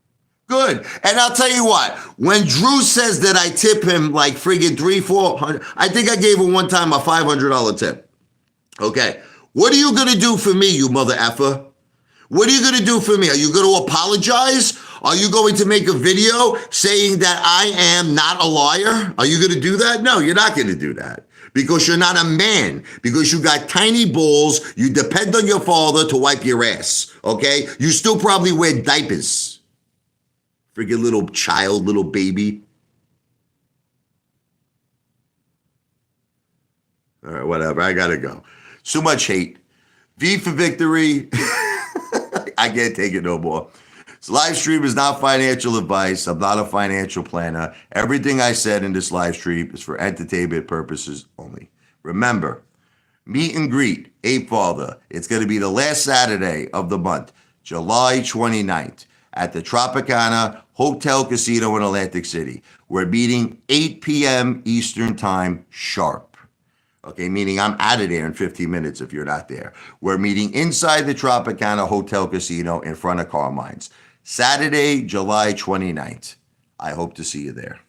Good. And I'll tell you what, when Drew says that I tip him like friggin' $300-400, I think I gave him one time a $500 tip. Okay. What are you going to do for me, you mother effer? What are you going to do for me? Are you going to apologize? Are you going to make a video saying that I am not a liar? Are you going to do that? No, you're not going to do that. Because you're not a man. Because you got tiny balls. You depend on your father to wipe your ass. Okay? You still probably wear diapers. Freaking little child, little baby. All right, whatever. I gotta go. So much hate. V for victory. I can't take it no more. This live stream is not financial advice. I'm not a financial planner. Everything I said in this live stream is for entertainment purposes only. Remember, meet and greet, Apefather. It's going to be the last Saturday of the month, July 29th, at the Tropicana Hotel Casino in Atlantic City. We're meeting 8 p.m. Eastern Time sharp. Okay, meaning I'm out of there in 15 minutes if you're not there. We're meeting inside the Tropicana Hotel Casino in front of Carmine's. Saturday, July 29th. I hope to see you there.